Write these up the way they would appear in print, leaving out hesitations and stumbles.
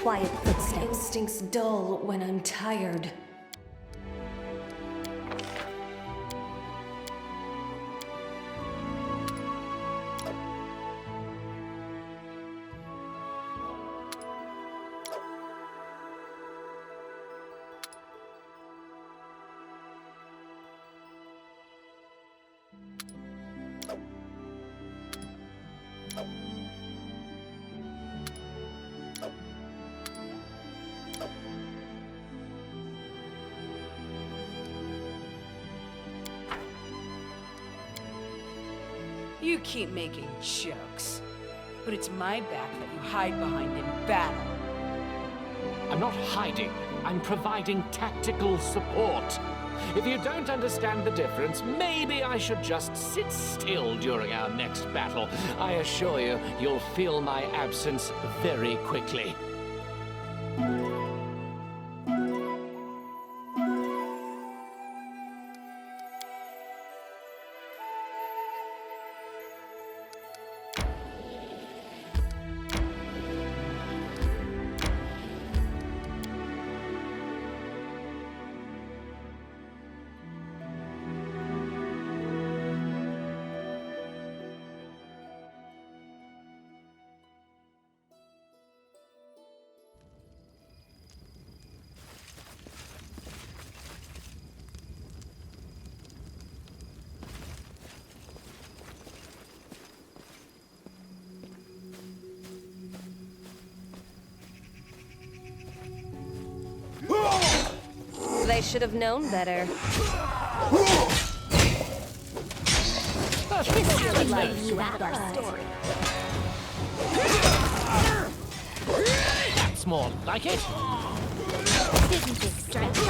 quiet footsteps. My instincts dull when I'm tired. You keep making jokes, but it's my back that you hide behind in battle. I'm not hiding. I'm providing tactical support. If you don't understand the difference, maybe I should just sit still during our next battle. I assure you, you'll feel my absence very quickly. They should have known better. Sounded like you out our story. That's more like it. Didn't this strike you?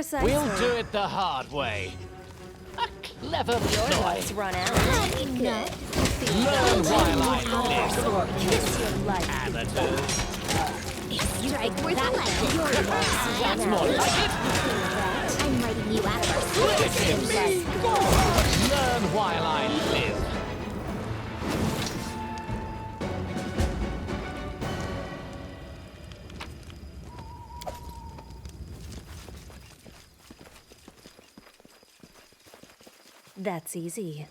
Precisely. We'll do it the hard way. A clever Your ploy. love's run out. Learn while I live, Kiss your life. amateur. Strike where the light. That's more like it. I'm writing you out. Learn while I live. That's easy.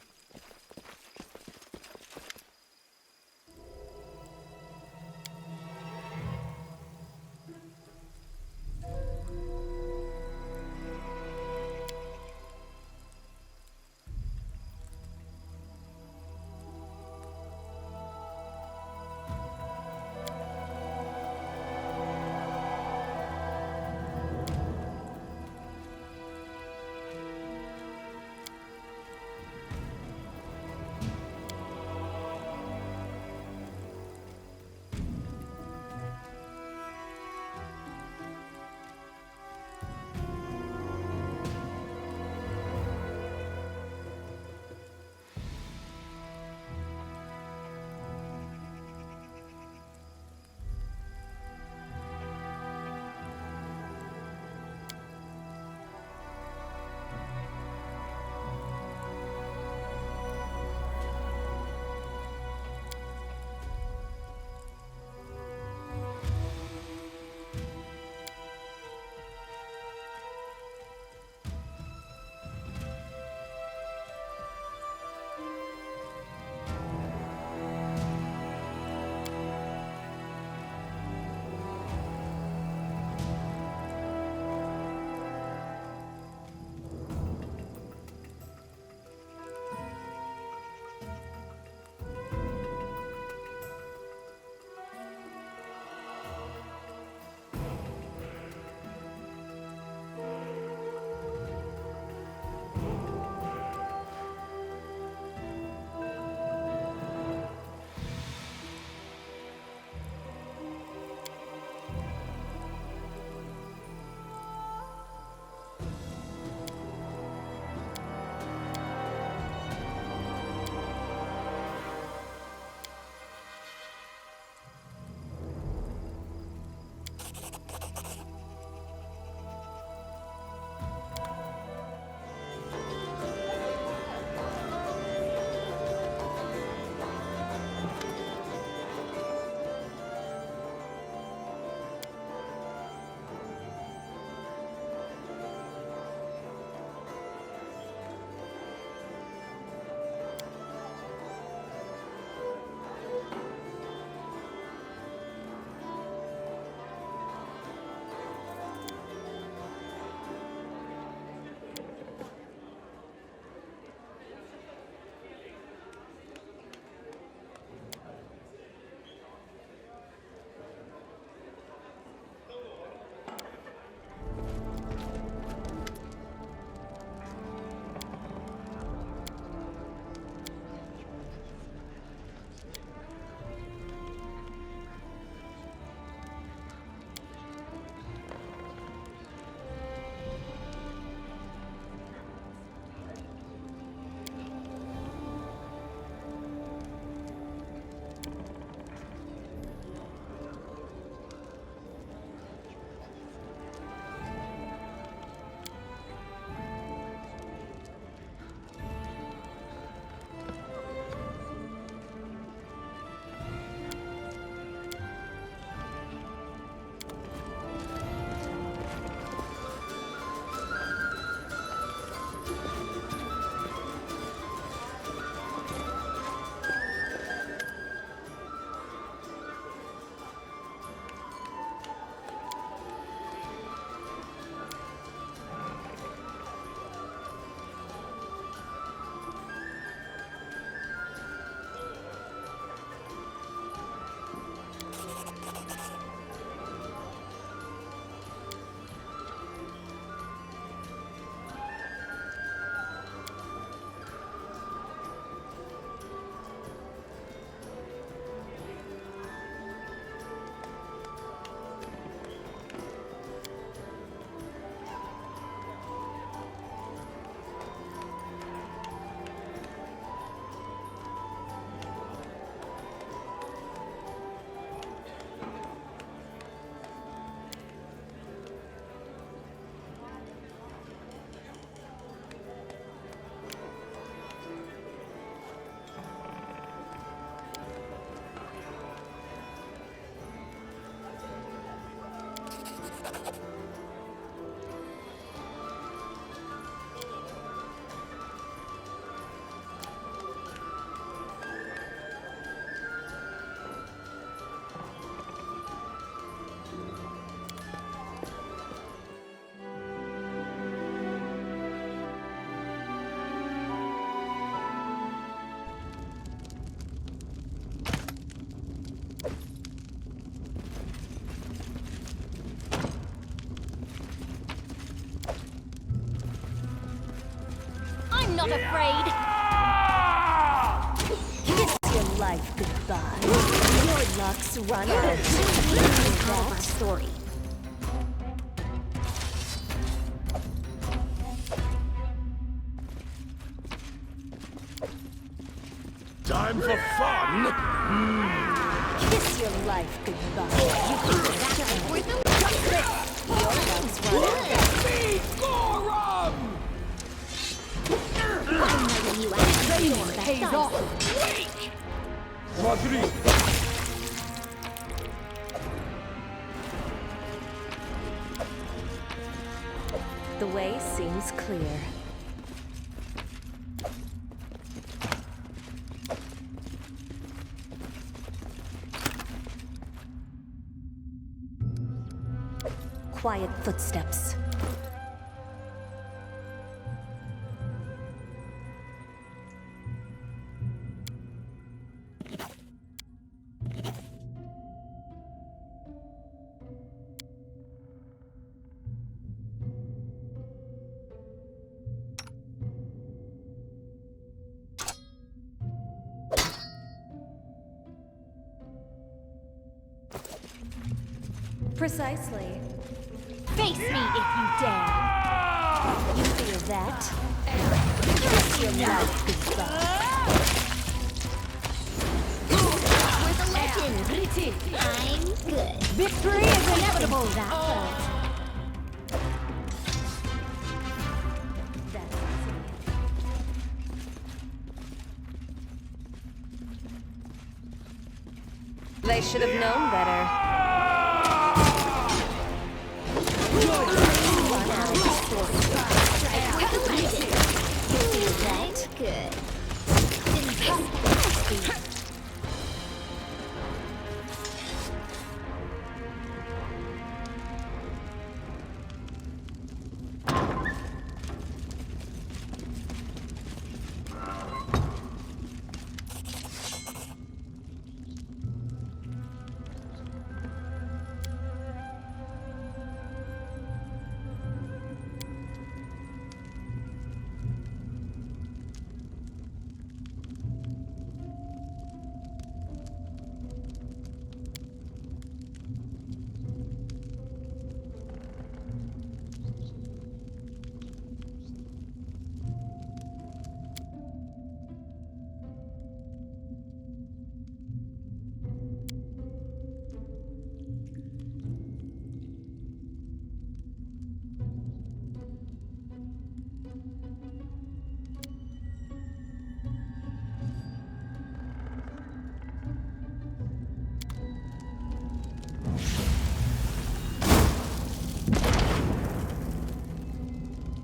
not afraid. Kiss your life goodbye. Your luck's run out. That's our story. Time for fun? Kiss your life goodbye. You think that's worth it? Your luck's run out. I'm letting you out. Training pays off. Madrid! The way seems clear. Quiet footsteps. Precisely. Face me if you dare. You fear that? Kiss your life goodbye. Worth a legend. I'm good. Victory is inevitable. That's easy. They should have known better. Good.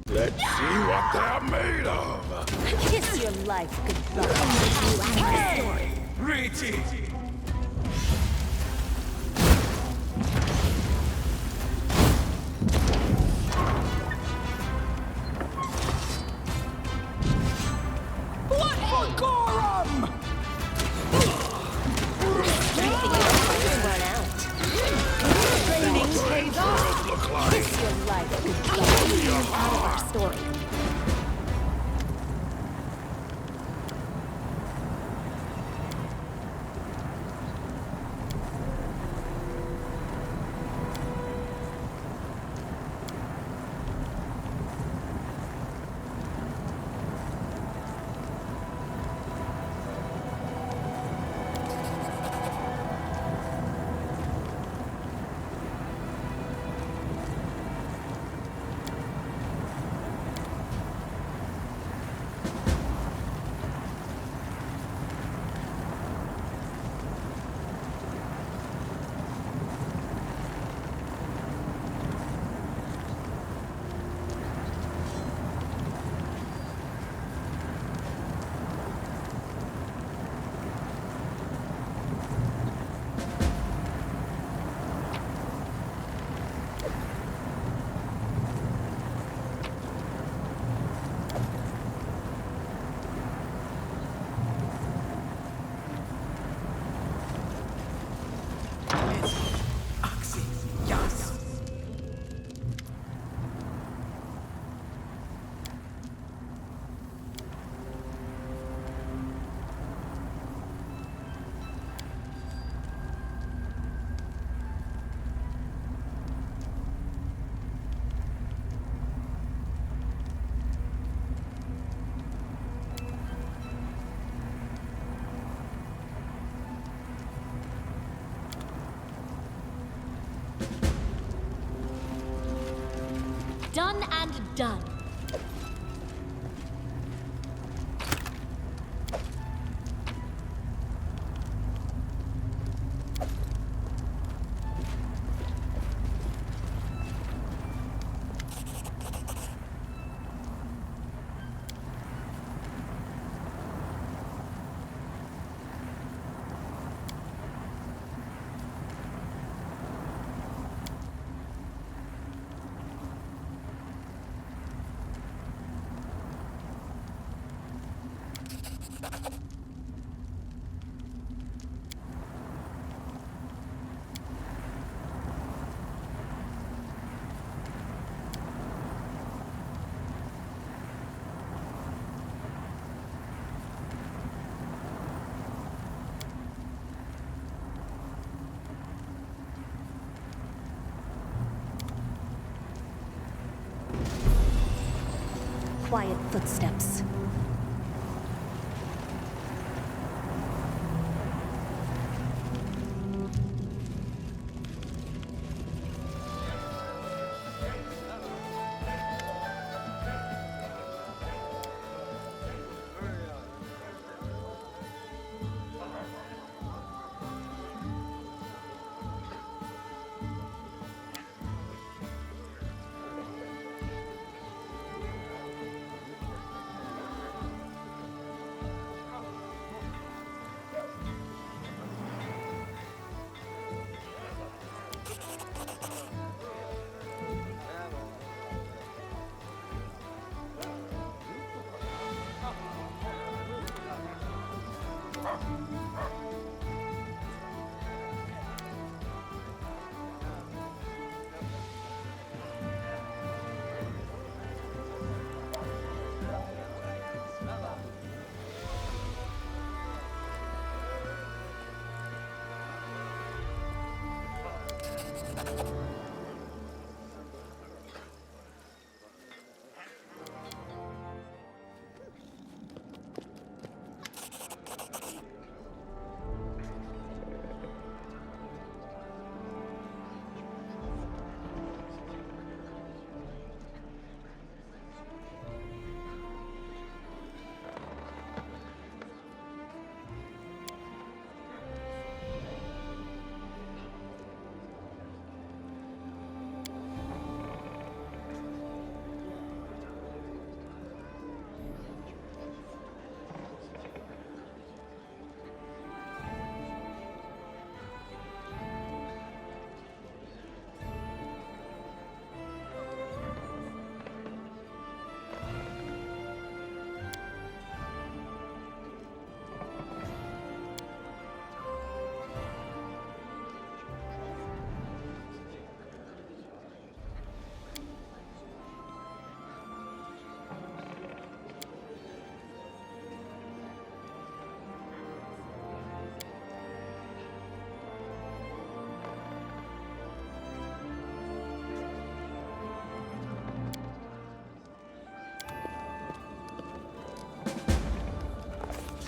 Let's see what they're made of! Kiss your life goodbye. Hey! Richie! What for Gorum? Run out. Training pays off. Look like Kiss your life goodbye. Out of our story. one and done. Quiet footsteps.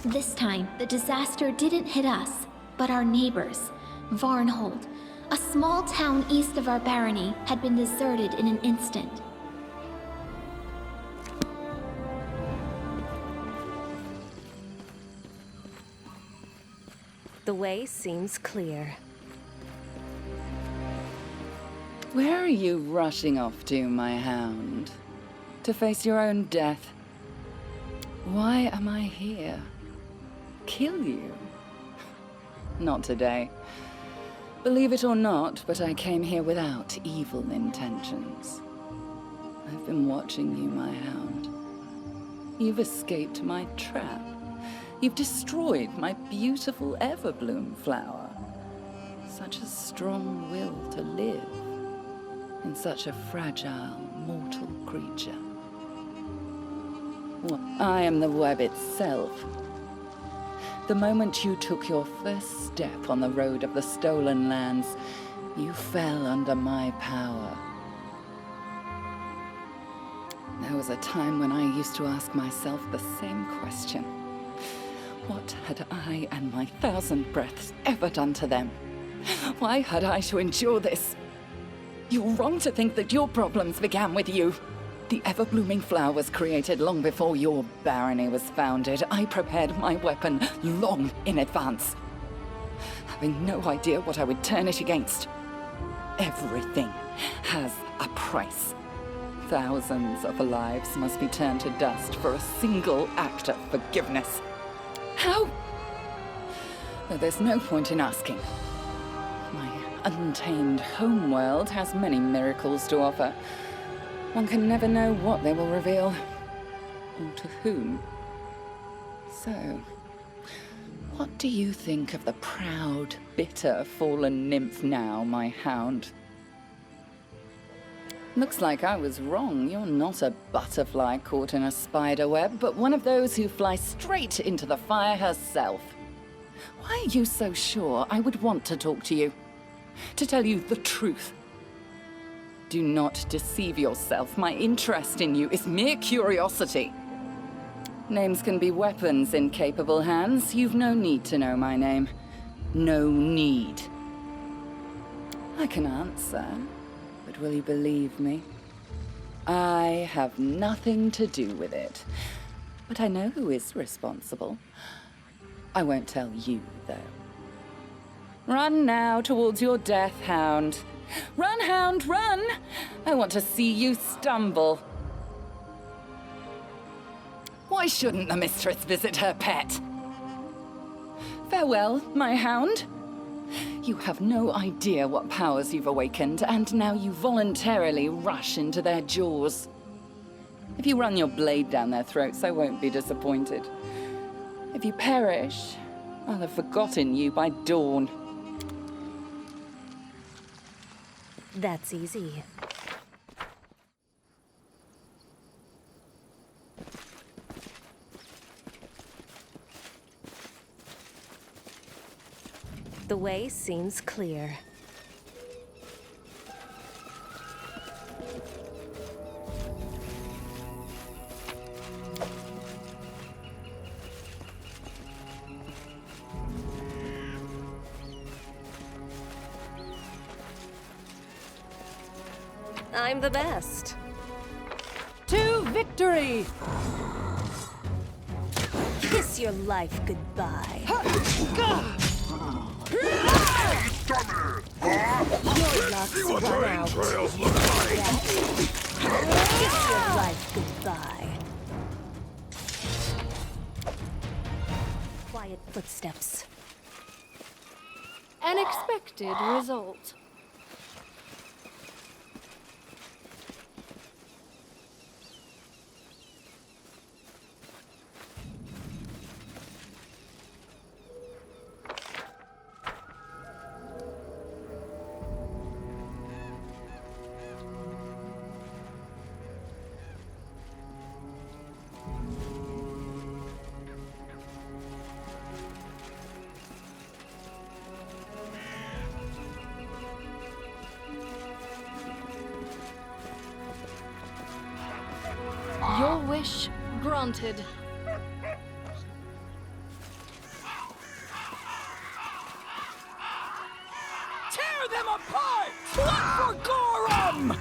This time, the disaster didn't hit us, but our neighbors. Varnhold, a small town east of our barony, had been deserted in an instant. The way seems clear. Where are you rushing off to, my hound? To face your own death? Why am I here? Kill you? Not today. Believe it or not, but I came here without evil intentions. I've been watching you, my hound. You've escaped my trap. You've destroyed my beautiful everbloom flower. Such a strong will to live in such a fragile, mortal creature. Well, I am the web itself. The moment you took your first step on the road of the stolen lands, you fell under my power. There was a time when I used to ask myself the same question. What had I and my 1,000 breaths ever done to them? Why had I to endure this? You're wrong to think that your problems began with you. The ever-blooming flower was created long before your barony was founded. I prepared my weapon long in advance, having no idea what I would turn it against. Everything has a price. Thousands of lives must be turned to dust for a single act of forgiveness. How? Though there's no point in asking. My untamed homeworld has many miracles to offer. One can never know what they will reveal, or to whom. So, what do you think of the proud, bitter, fallen nymph now, my hound? Looks like I was wrong. You're not a butterfly caught in a spider web, but one of those who fly straight into the fire herself. Why are you so sure I would want to talk to you? To tell you the truth? Do not deceive yourself. My interest in you is mere curiosity. Names can be weapons in capable hands. You've no need to know my name. No need. I can answer. But will you believe me? I have nothing to do with it. But I know who is responsible. I won't tell you, though. Run now towards your death, hound. Run, hound, run! I want to see you stumble. Why shouldn't the mistress visit her pet? Farewell, my hound. You have no idea what powers you've awakened, and now you voluntarily rush into their jaws. If you run your blade down their throats, I won't be disappointed. If you perish, I'll have forgotten you by dawn. That's easy. The way seems clear. I'm the best. To victory! Kiss your life goodbye. See what run train out. trails look like! Kiss your life goodbye. Quiet footsteps. An expected result. Your wish granted. Tear them apart! Blood for Gorum!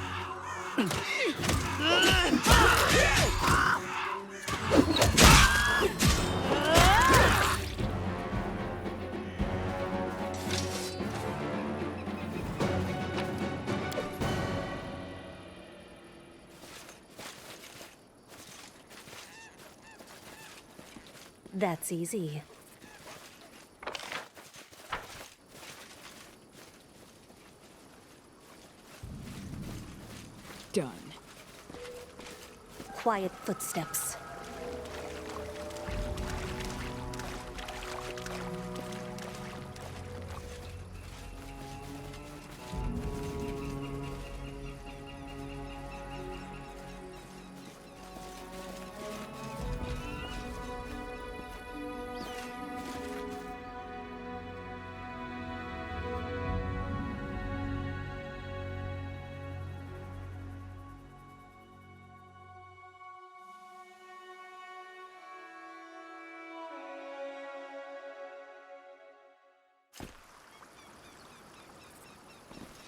That's easy. Done. Quiet footsteps.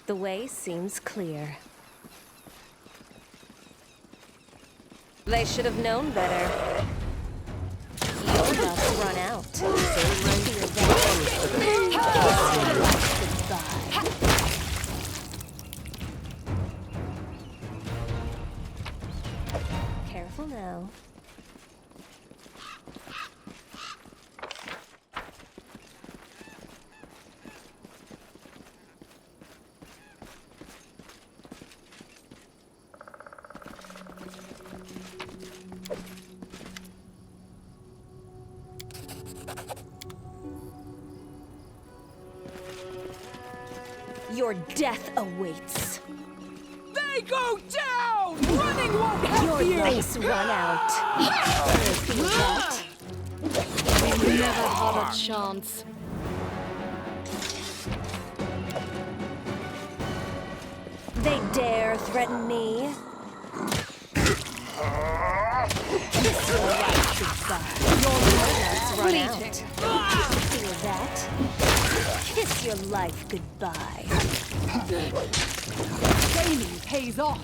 The way seems clear. They should have known better. Your luck's run out. Feel that. Goodbye. Careful now. Your death awaits. They go down! Running won't help you! Your legs run out. Feel that? We never had a chance. They dare threaten me. Kiss your life goodbye. Your legs run out. Feel that? Kiss your life goodbye. Training pays off.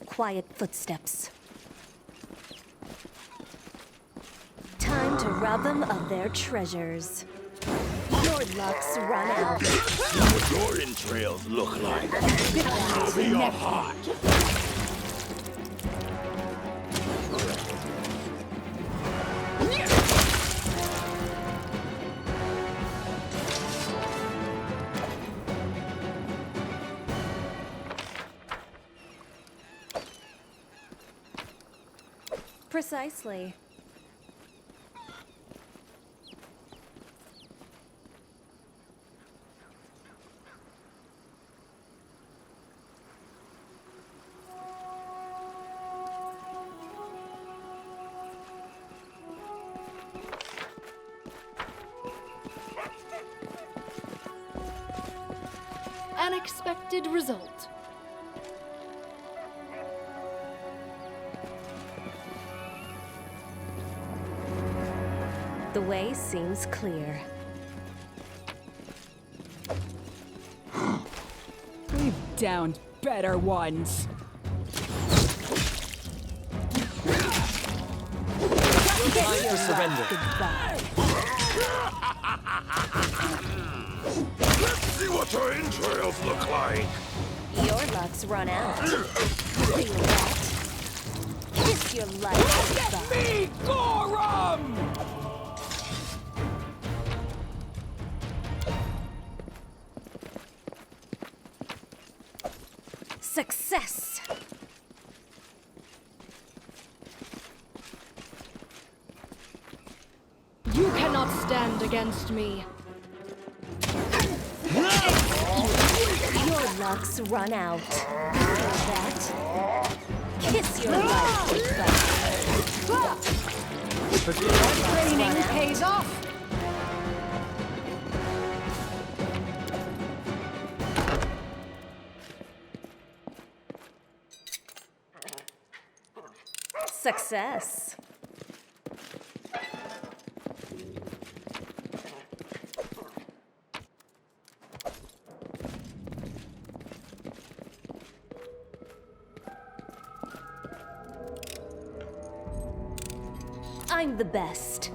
Quiet footsteps. Time to rob them of their treasures. Your luck's run out. See what your entrails look like. Over your heart. Precisely. Unexpected result. The way seems clear. We've downed better ones. Time to surrender. Goodbye. Let's see what your entrails look like. Your luck's run out. Feel that? Kiss your life goodbye. Me, Gorham! Success! You cannot stand against me. Your luck's run out. Feel that? Kiss your life goodbye. Training pays off. Success. I'm the best.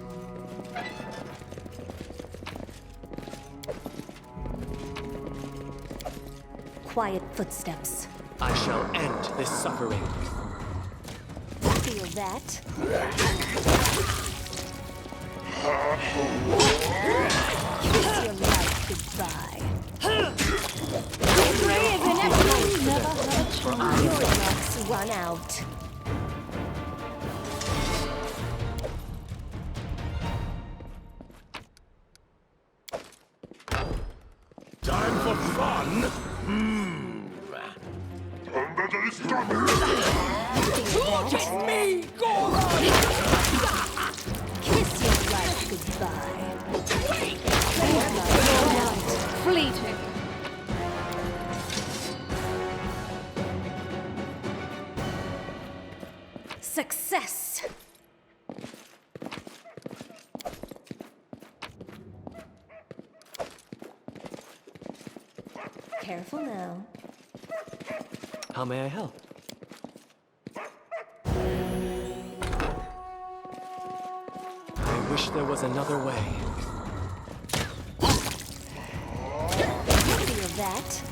Quiet footsteps. I shall end this suffering. Feel that? Kiss your life goodbye. Never had a chance. Your luck's run out. Time for fun? Look at me, Gorham! Kiss your life goodbye. Fleeting. Success! Careful now. How may I help? I wish there was another way. Feel that?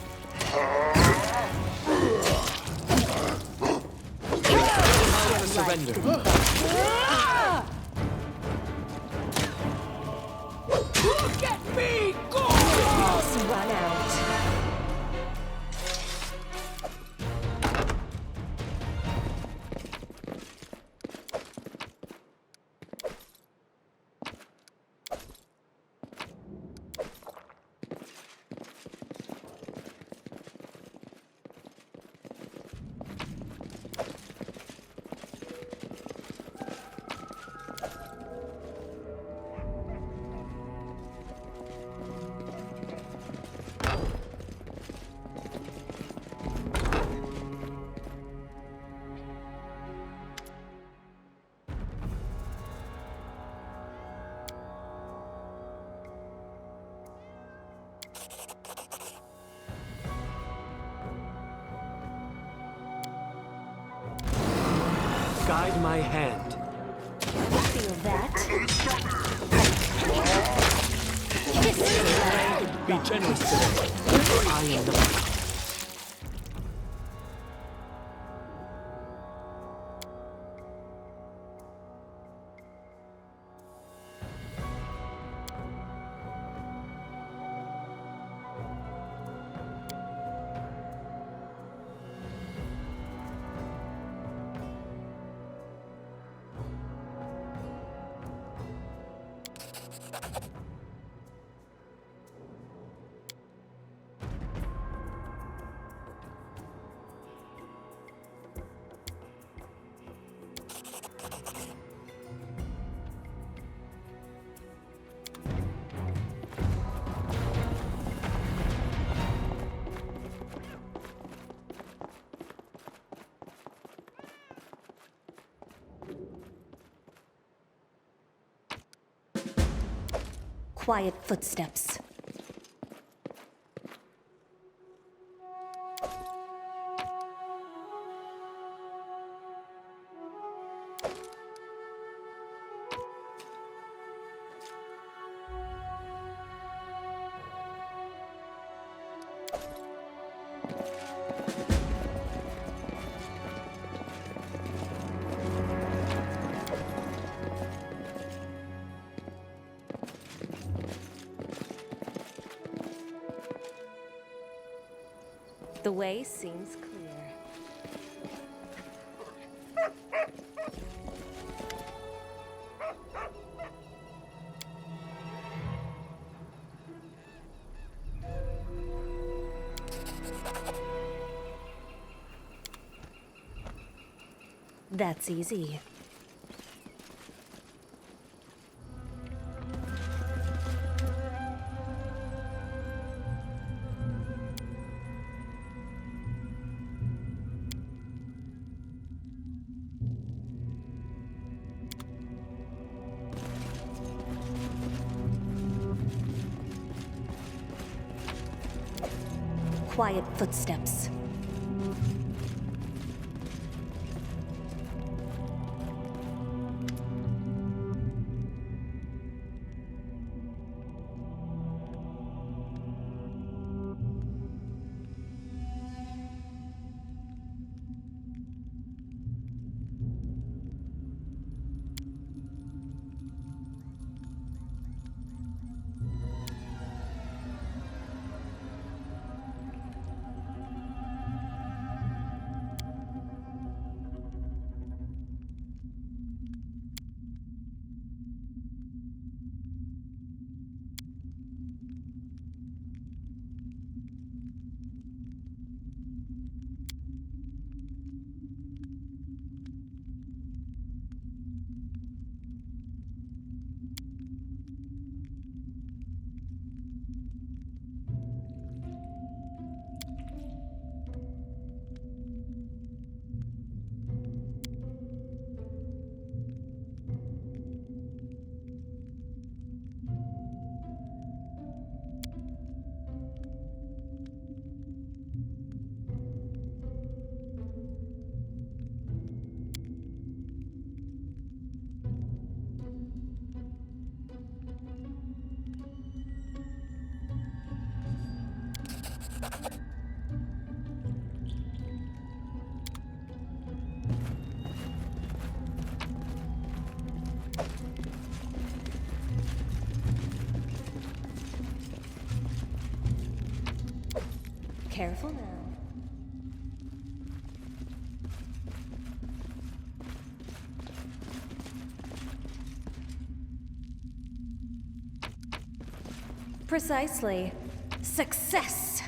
Never surrender. Look at me go! Let's run out. Guide my hand. Feel that? Be generous today. I am not. Quiet footsteps. The way seems clear. That's easy. Quiet footsteps. Careful now. Precisely. Success!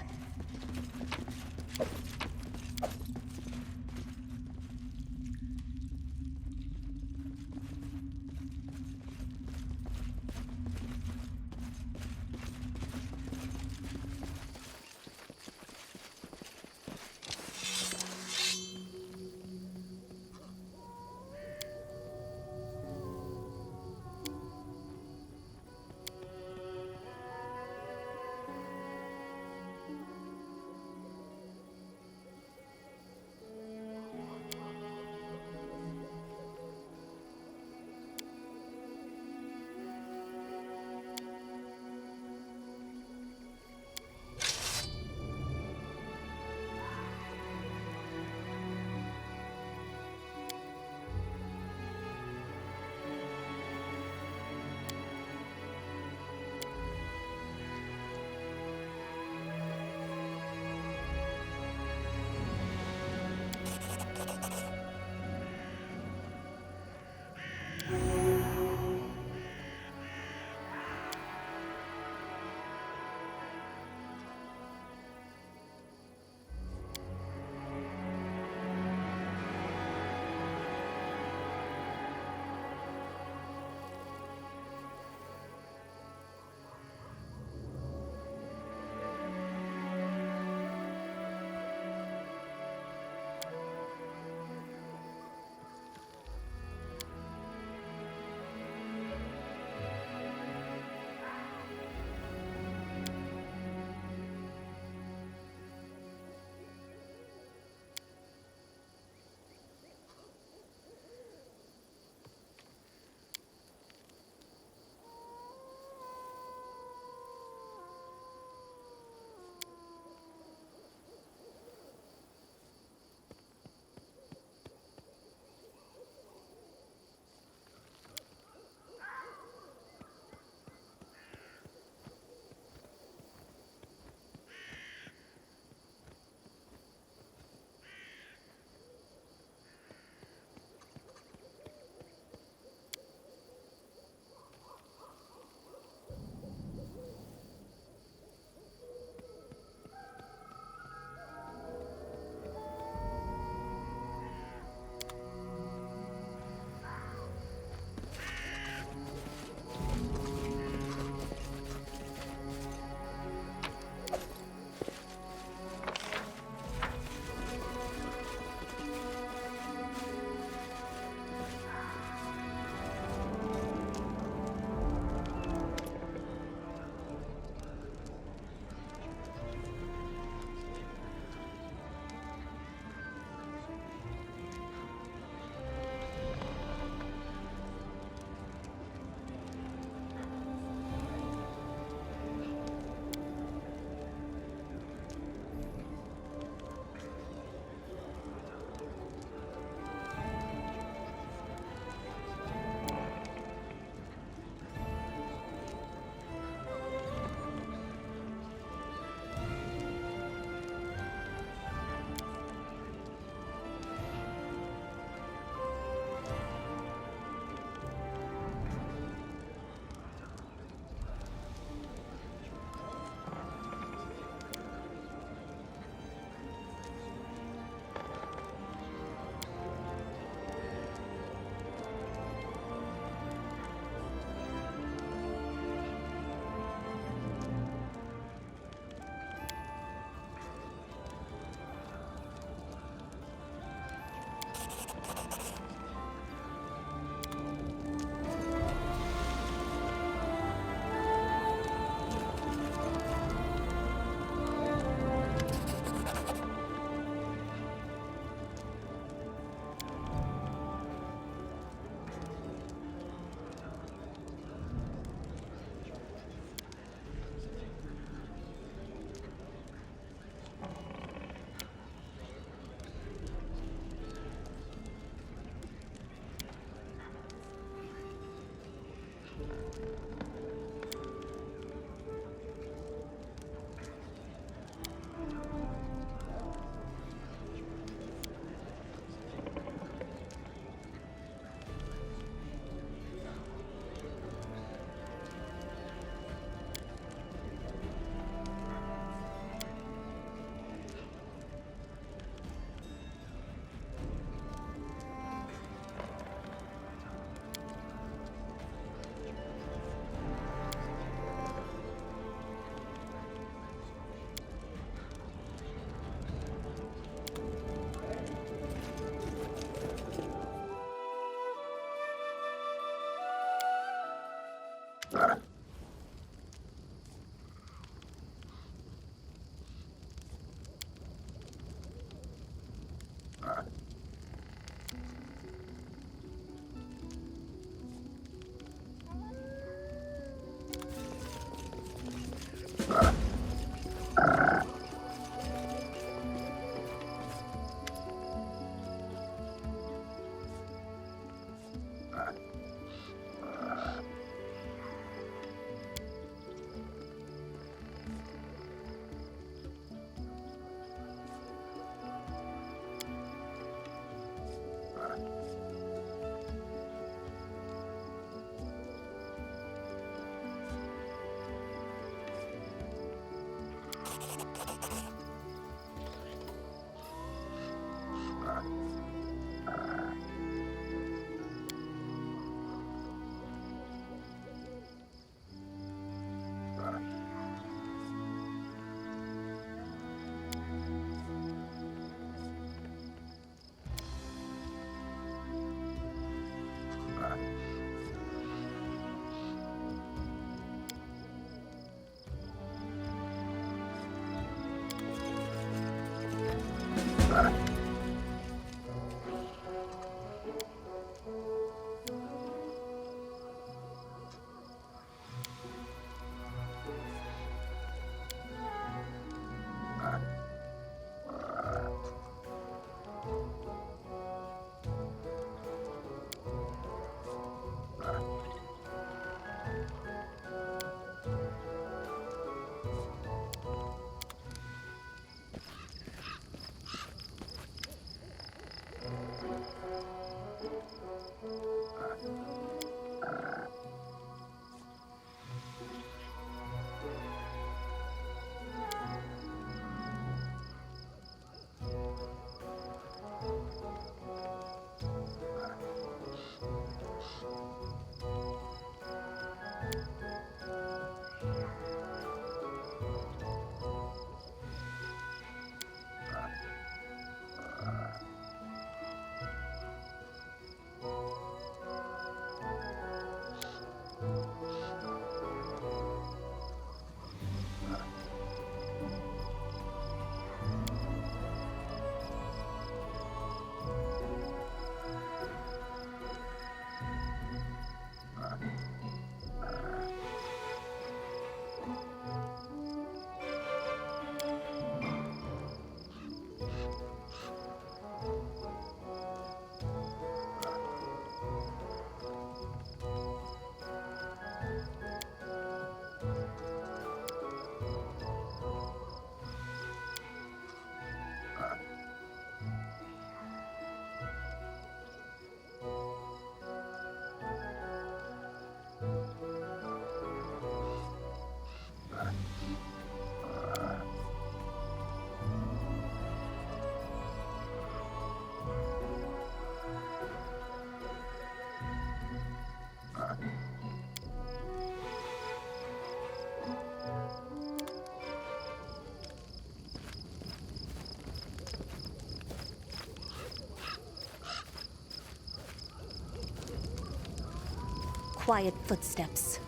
quiet footsteps.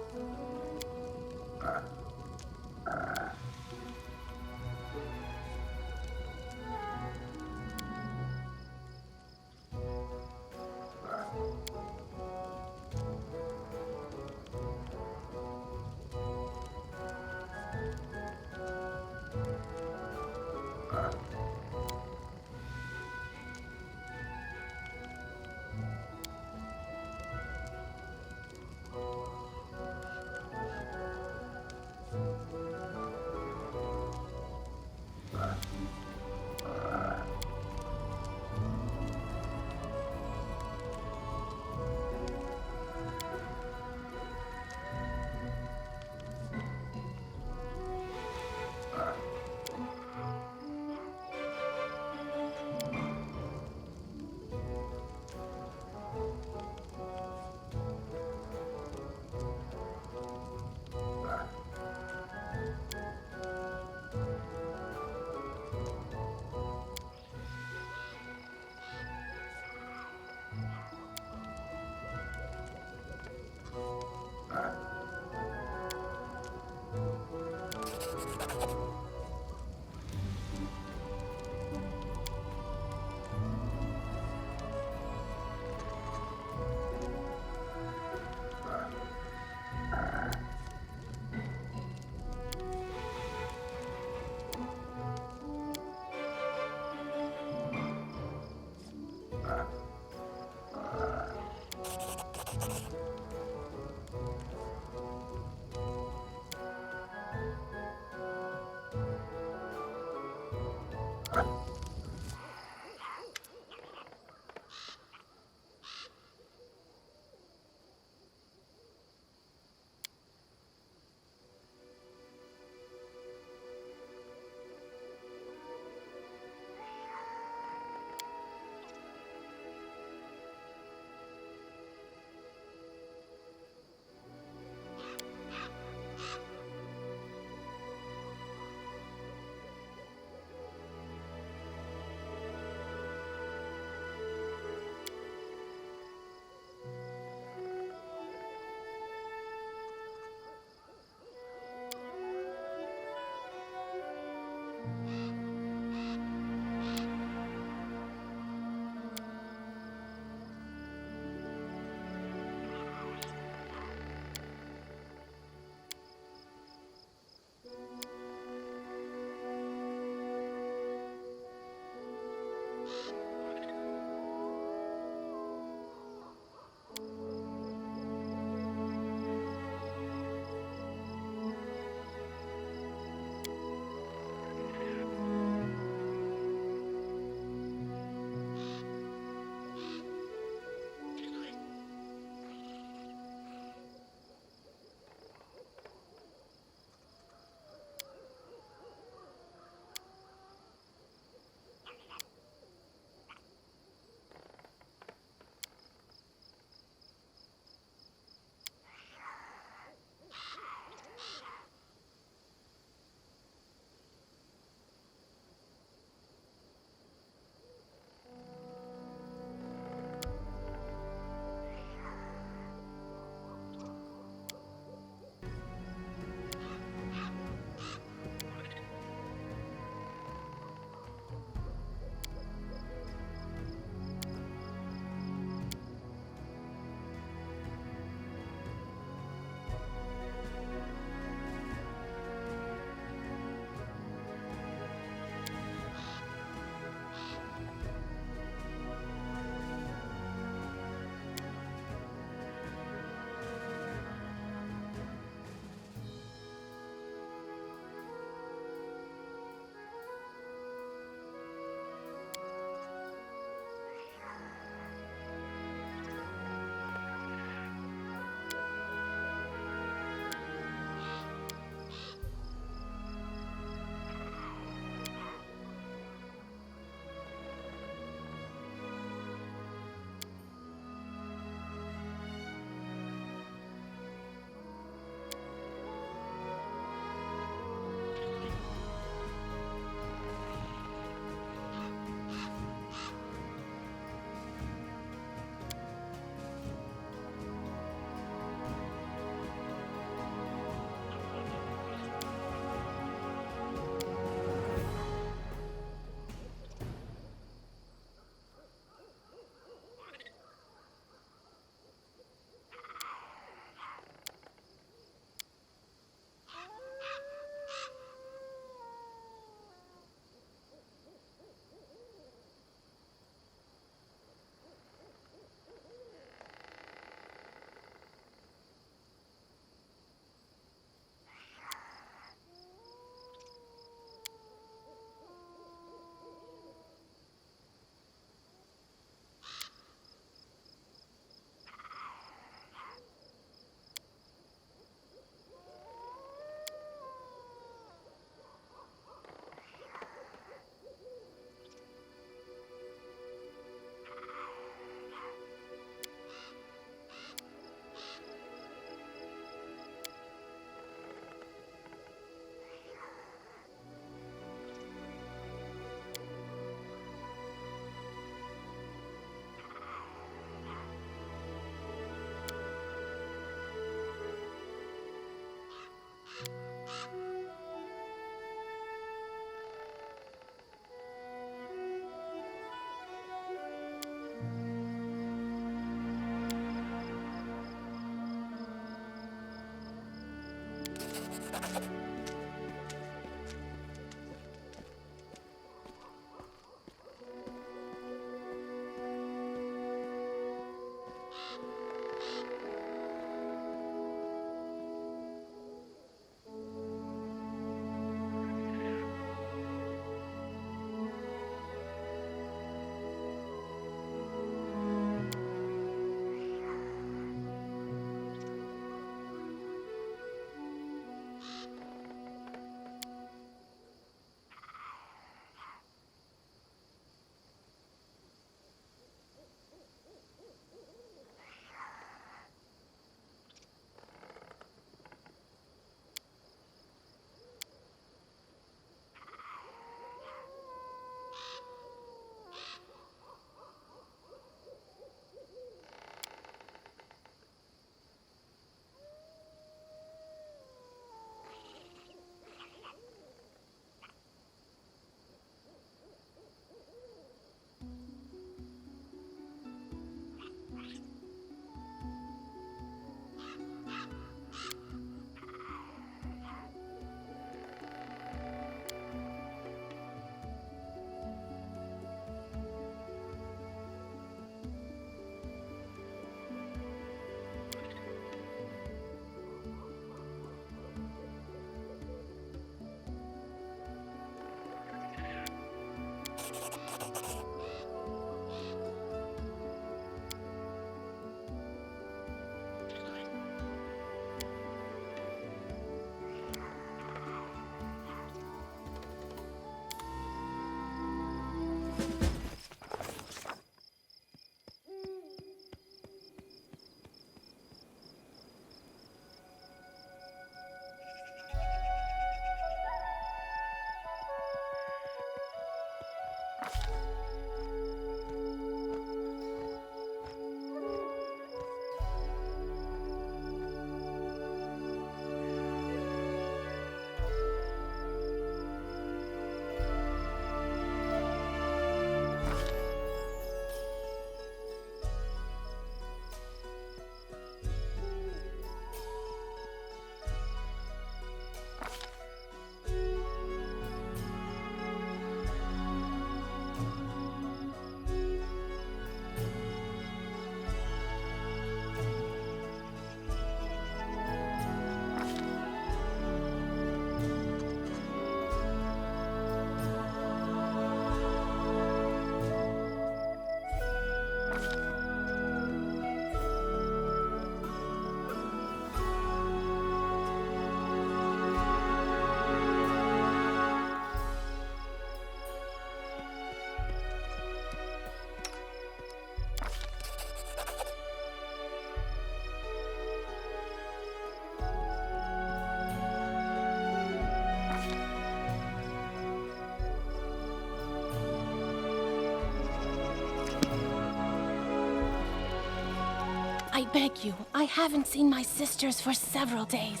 I beg you, I haven't seen my sisters for several days.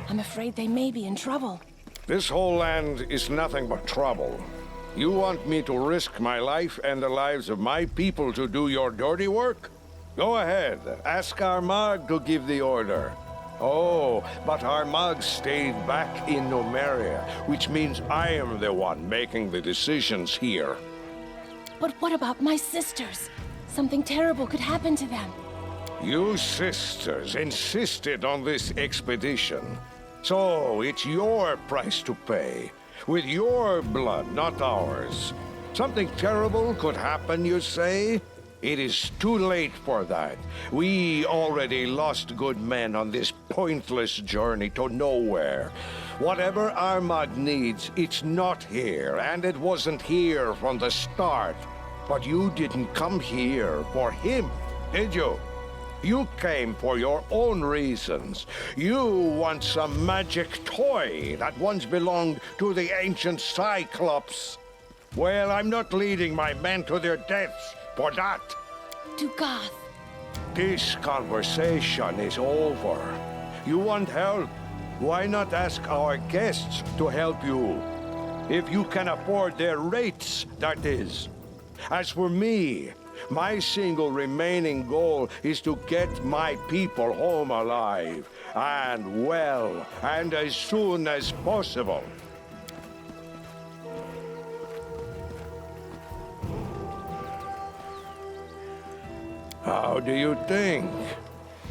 I'm afraid they may be in trouble. This whole land is nothing but trouble. You want me to risk my life and the lives of my people to do your dirty work? Go ahead, ask Armagh to give the order. Oh, but Armagh stayed back in Numeria, which means I am the one making the decisions here. But what about my sisters? Something terrible could happen to them. You sisters insisted on this expedition. So it's your price to pay. With your blood, not ours. Something terrible could happen, you say? It is too late for that. We already lost good men on this pointless journey to nowhere. Whatever Armagh needs, it's not here, and it wasn't here from the start. But you didn't come here for him, did you? You came for your own reasons. You want some magic toy that once belonged to the ancient Cyclops. Well, I'm not leading my men to their deaths for that. To Goth. This conversation is over. You want help? Why not ask our guests to help you? If you can afford their rates, that is. As for me, my single remaining goal is to get my people home alive, and well, and as soon as possible. How do you think?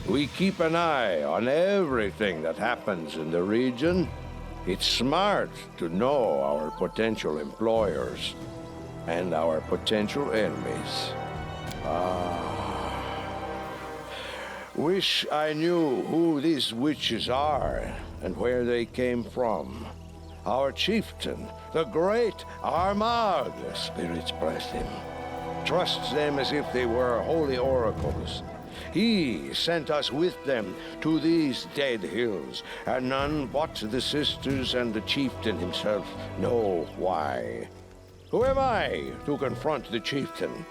We keep an eye on everything that happens in the region. It's smart to know our potential employers and our potential enemies. Wish I knew who these witches are and where they came from. Our chieftain, the great Armagh, spirits bless him, trusts them as if they were holy oracles. He sent us with them to these dead hills, and none but the sisters and the chieftain himself know why. Who am I to confront the chieftain?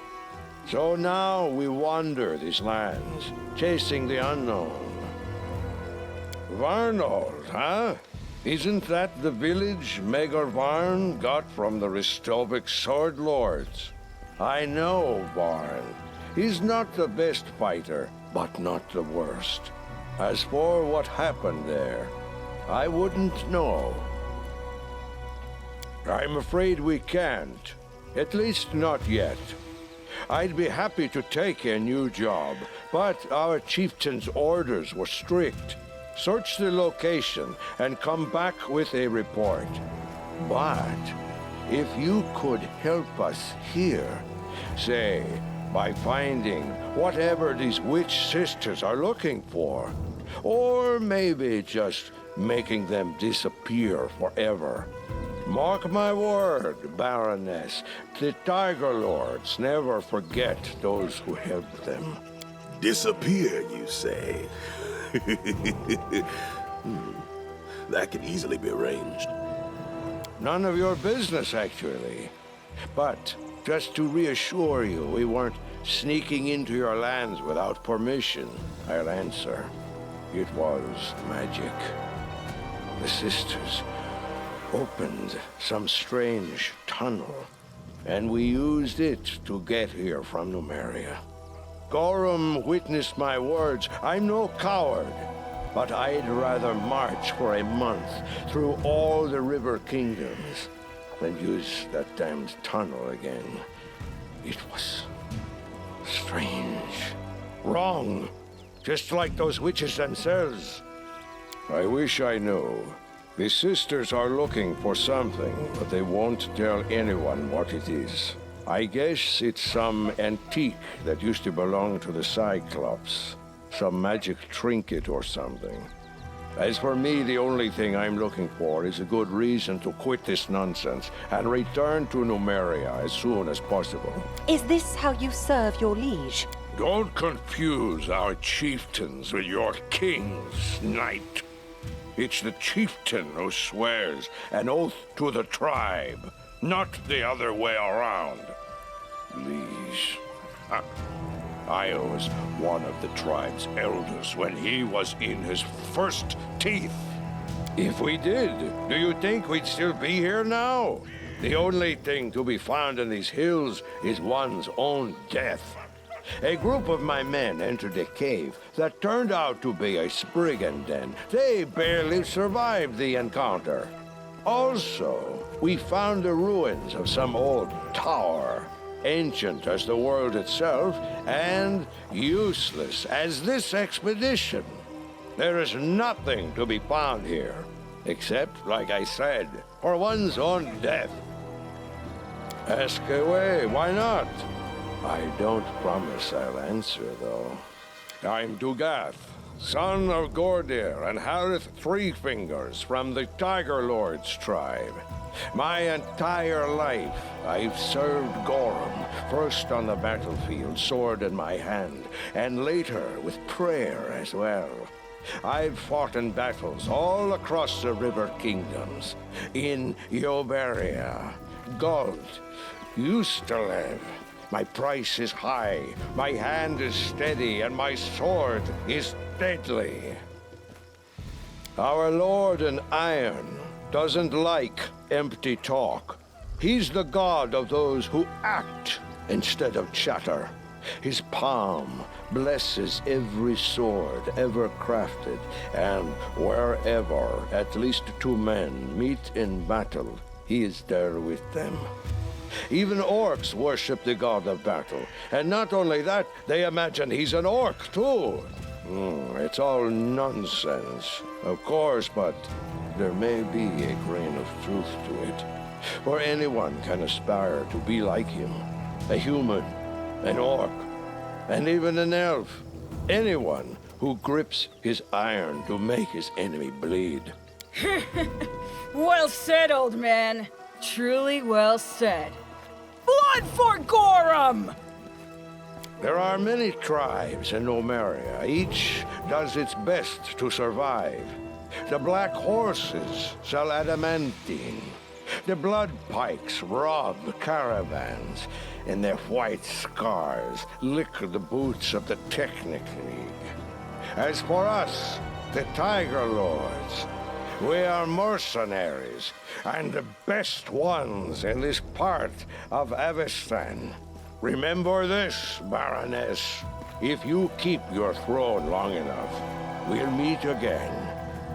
So now we wander these lands, chasing the unknown. Varnhold, huh? Isn't that the village Megor Varn got from the Ristovic sword lords? I know Varn. He's not the best fighter, but not the worst. As for what happened there, I wouldn't know. I'm afraid we can't. At least not yet. I'd be happy to take a new job, but our chieftain's orders were strict. Search the location and come back with a report. But if you could help us here, say, by finding whatever these witch sisters are looking for, or maybe just making them disappear forever. Mark my word, Baroness, the Tiger Lords never forget those who helped them. Disappear, you say? That can easily be arranged. None of your business, actually. But just to reassure you, we weren't sneaking into your lands without permission, I'll answer. It was magic. The sisters opened some strange tunnel, and we used it to get here from Numeria. Gorham witnessed my words. I'm no coward, but I'd rather march for a month through all the river kingdoms than use that damned tunnel again. It was strange, wrong, just like those witches themselves. I wish I knew. The sisters are looking for something, but they won't tell anyone what it is. I guess it's some antique that used to belong to the Cyclops. Some magic trinket or something. As for me, the only thing I'm looking for is a good reason to quit this nonsense and return to Numeria as soon as possible. Is this how you serve your liege? Don't confuse our chieftains with your kings, knight. It's the chieftain who swears an oath to the tribe, not the other way around. Liege. I was one of the tribe's elders when he was in his first teeth. If we did, do you think we'd still be here now? The only thing to be found in these hills is one's own death. A group of my men entered a cave that turned out to be a Spriggan den. They barely survived the encounter. Also, we found the ruins of some old tower, ancient as the world itself, and useless as this expedition. There is nothing to be found here, except, like I said, for one's own death. Ask away, why not? I don't promise I'll answer, though. I'm Dugath, son of Gordir and Harith Three Fingers from the Tiger Lord's tribe. My entire life, I've served Gorham, first on the battlefield, sword in my hand, and later with prayer as well. I've fought in battles all across the river kingdoms, in Yoberia, Guld, Ustalev. My price is high, my hand is steady, and my sword is deadly. Our Lord in Iron doesn't like empty talk. He's the god of those who act instead of chatter. His palm blesses every sword ever crafted, and wherever at least two men meet in battle, he is there with them. Even orcs worship the god of battle, and not only that, they imagine he's an orc too. It's all nonsense, of course, but there may be a grain of truth to it. For anyone can aspire to be like him. A human, an orc, and even an elf. Anyone who grips his iron to make his enemy bleed. Well said, old man. Truly well said. Blood for Gorham! There are many tribes in Numeria. Each does its best to survive. The Black Horses sell adamantine. The Blood Pikes rob caravans. And their white scars lick the boots of the Technic League. As for us, the Tiger Lords, we are mercenaries, and the best ones in this part of Avestan. Remember this, Baroness. If you keep your throne long enough, we'll meet again,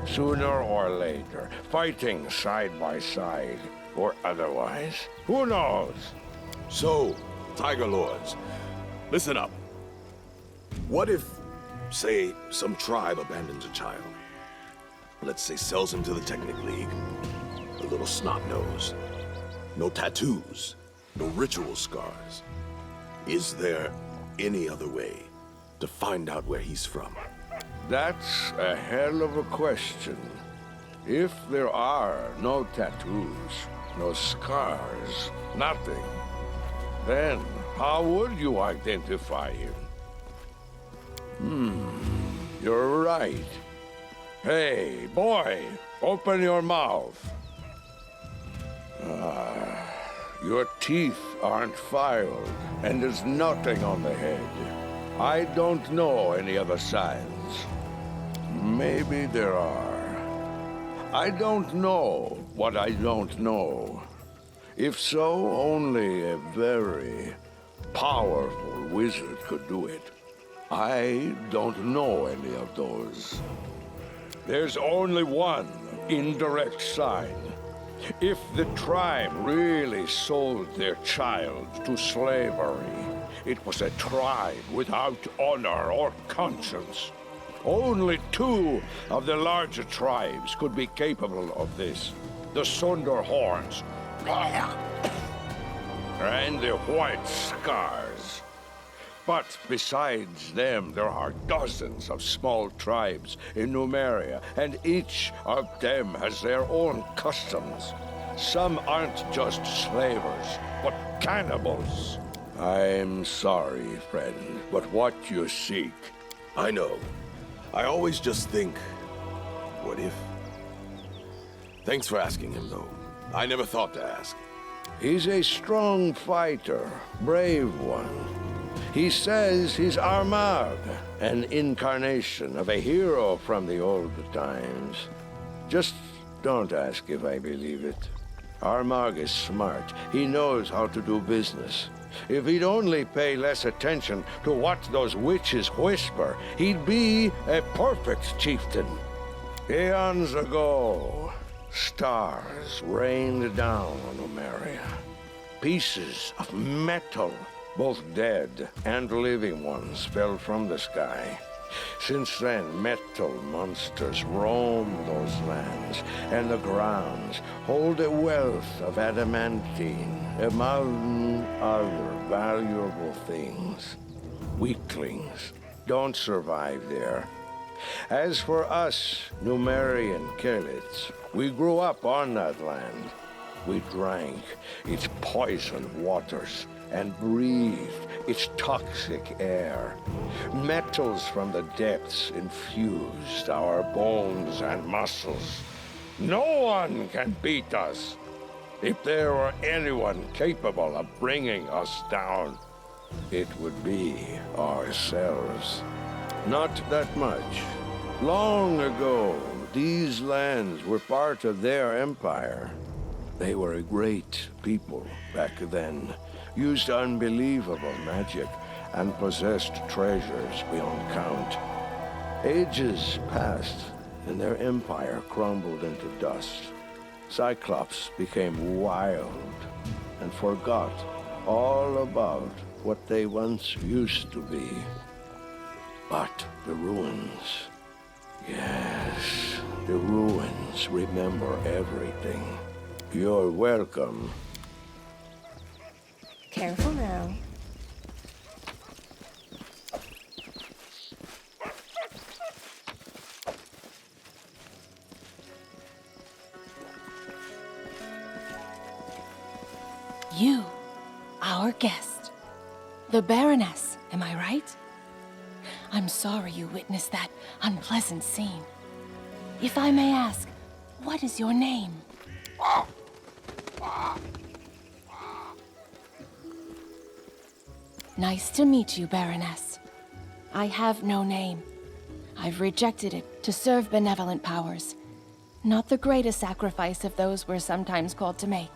sooner or later, fighting side by side, or otherwise. Who knows? So, Tiger Lords, listen up. What if, say, some tribe abandons a child? Let's say sells him to the Technic League. A little snot-nose. No tattoos, no ritual scars. Is there any other way to find out where he's from? That's a hell of a question. If there are no tattoos, no scars, nothing, then how would you identify him? You're right. Hey, boy, open your mouth. Your teeth aren't filed, and there's nothing on the head. I don't know any other signs. Maybe there are. I don't know what I don't know. If so, only a very powerful wizard could do it. I don't know any of those. There's only one indirect sign. If the tribe really sold their child to slavery, it was a tribe without honor or conscience. Only two of the larger tribes could be capable of this. The Sonderhorns and the White Scars. But besides them, there are dozens of small tribes in Numeria, and each of them has their own customs. Some aren't just slavers, but cannibals. I'm sorry, friend, but what you seek... I know. I always just think, what if? Thanks for asking him, though. I never thought to ask. He's a strong fighter, brave one. He says he's Armagh, an incarnation of a hero from the old times. Just don't ask if I believe it. Armagh is smart. He knows how to do business. If he'd only pay less attention to what those witches whisper, he'd be a perfect chieftain. Eons ago, stars rained down on Numeria. Pieces of metal, both dead and living ones, fell from the sky. Since then, metal monsters roam those lands, and the grounds hold a wealth of adamantine, among other valuable things. Weaklings don't survive there. As for us, Numerian Kelits, we grew up on that land. We drank its poisoned waters and breathed its toxic air. Metals from the depths infused our bones and muscles. No one can beat us. If there were anyone capable of bringing us down, it would be ourselves. Not that much. Long ago, these lands were part of their empire. They were a great people back then, used unbelievable magic, and possessed treasures beyond count. Ages passed, and their empire crumbled into dust. Cyclops became wild and forgot all about what they once used to be. But the ruins, yes, the ruins remember everything. You're welcome. Careful now. You, our guest. The Baroness, am I right? I'm sorry you witnessed that unpleasant scene. If I may ask, what is your name? Nice to meet you, Baroness. I have no name. I've rejected it to serve benevolent powers. Not the greatest sacrifice of those we're sometimes called to make.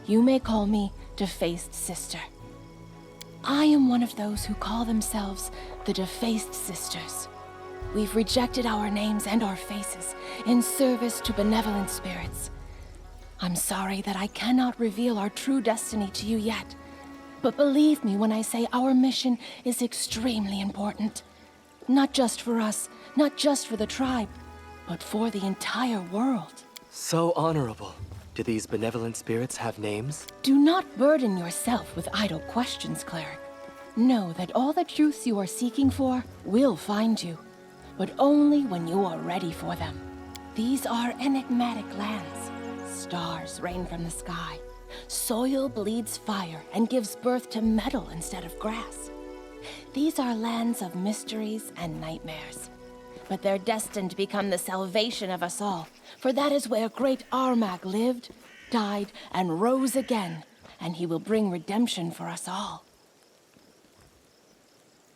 You may call me Defaced Sister. I am one of those who call themselves the Defaced Sisters. We've rejected our names and our faces in service to benevolent spirits. I'm sorry that I cannot reveal our true destiny to you yet. But believe me when I say our mission is extremely important. Not just for us, not just for the tribe, but for the entire world. So honorable. Do these benevolent spirits have names? Do not burden yourself with idle questions, cleric. Know that all the truths you are seeking for will find you, but only when you are ready for them. These are enigmatic lands. Stars rain from the sky. Soil bleeds fire and gives birth to metal instead of grass. These are lands of mysteries and nightmares. But they're destined to become the salvation of us all, for that is where great Armag lived, died, and rose again, and he will bring redemption for us all.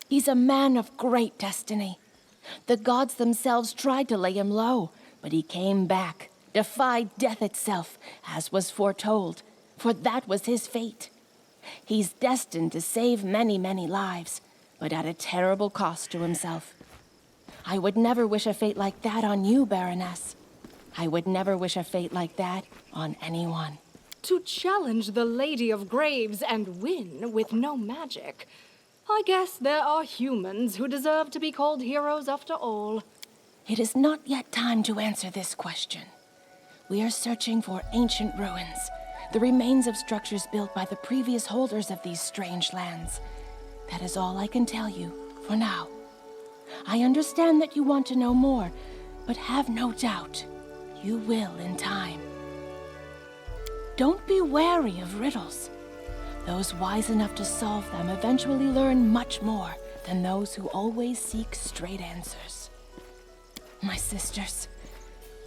He's a man of great destiny. The gods themselves tried to lay him low, but he came back, defied death itself, as was foretold, for that was his fate. He's destined to save many, many lives, but at a terrible cost to himself. I would never wish a fate like that on you, Baroness. I would never wish a fate like that on anyone. To challenge the Lady of Graves and win with no magic. I guess there are humans who deserve to be called heroes after all. It is not yet time to answer this question. We are searching for ancient ruins, the remains of structures built by the previous holders of these strange lands. That is all I can tell you for now. I understand that you want to know more, but have no doubt, you will in time. Don't be wary of riddles. Those wise enough to solve them eventually learn much more than those who always seek straight answers. My sisters,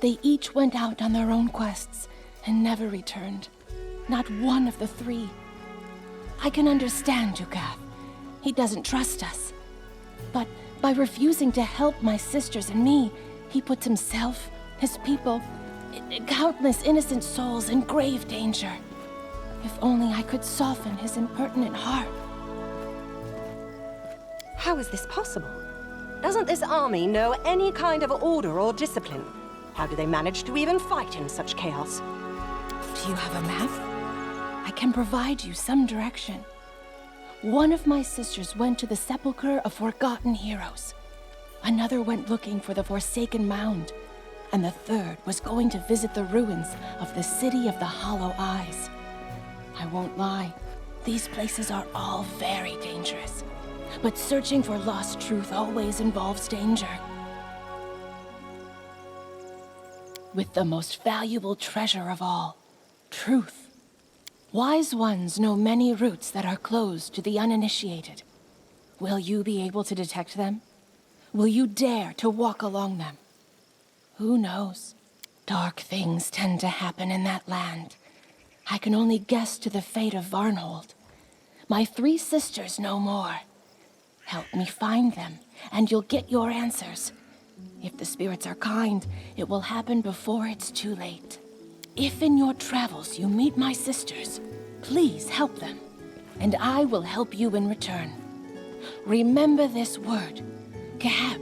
they each went out on their own quests and never returned. Not one of the three. I can understand Dukath. He doesn't trust us. But by refusing to help my sisters and me, he puts himself, his people, countless innocent souls in grave danger. If only I could soften his impertinent heart. How is this possible? Doesn't this army know any kind of order or discipline? How do they manage to even fight in such chaos? Do you have a map? I can provide you some direction. One of my sisters went to the sepulchre of forgotten heroes. Another went looking for the Forsaken Mound. And the third was going to visit the ruins of the City of the Hollow Eyes. I won't lie, these places are all very dangerous. But searching for lost truth always involves danger. With the most valuable treasure of all, truth. Wise ones know many routes that are closed to the uninitiated. Will you be able to detect them? Will you dare to walk along them? Who knows? Dark things tend to happen in that land. I can only guess to the fate of Varnhold. My 3 sisters know more. Help me find them, and you'll get your answers. If the spirits are kind, it will happen before it's too late. If in your travels you meet my sisters, please help them, and I will help you in return. Remember this word, Geheb.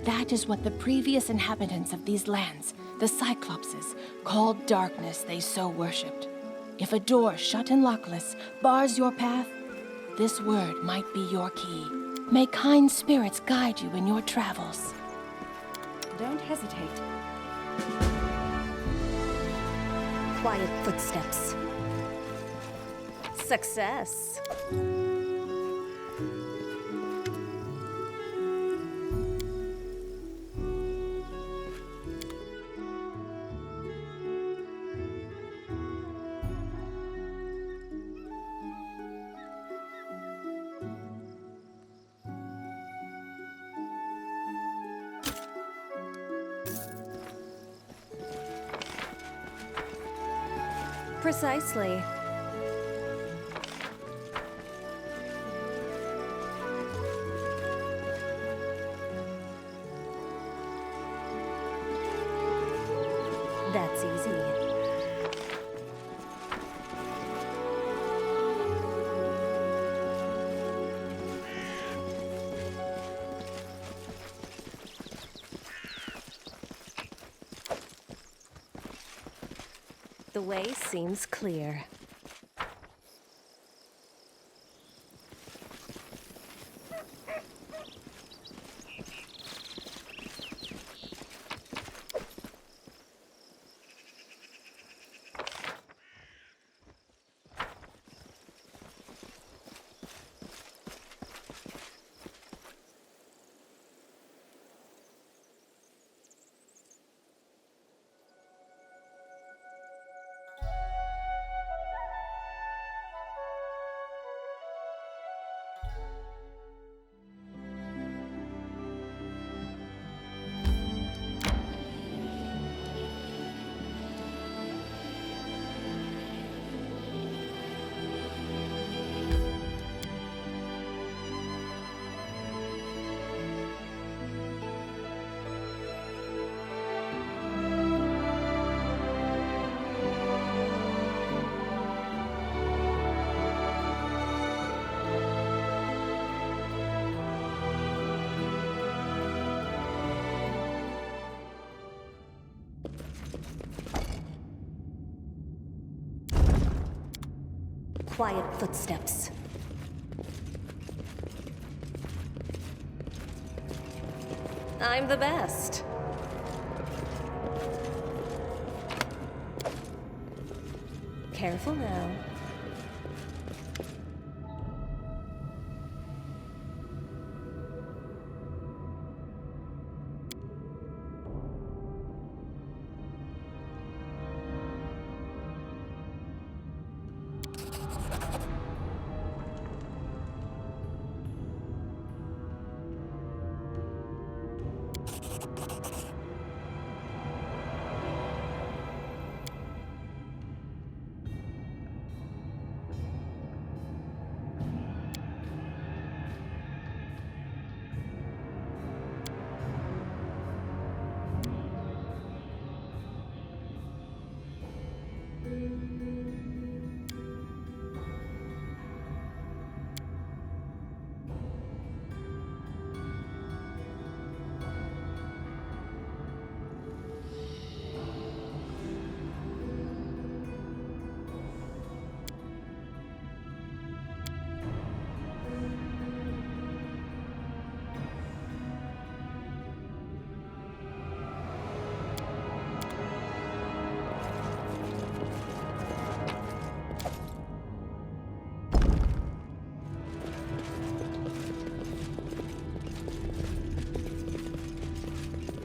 That is what the previous inhabitants of these lands, the Cyclopses, called darkness they so worshipped. If a door shut and lockless bars your path, this word might be your key. May kind spirits guide you in your travels. Don't hesitate. Quiet footsteps. Success. Precisely. That's easy. The way seems clear. quiet footsteps. I'm the best. Careful now.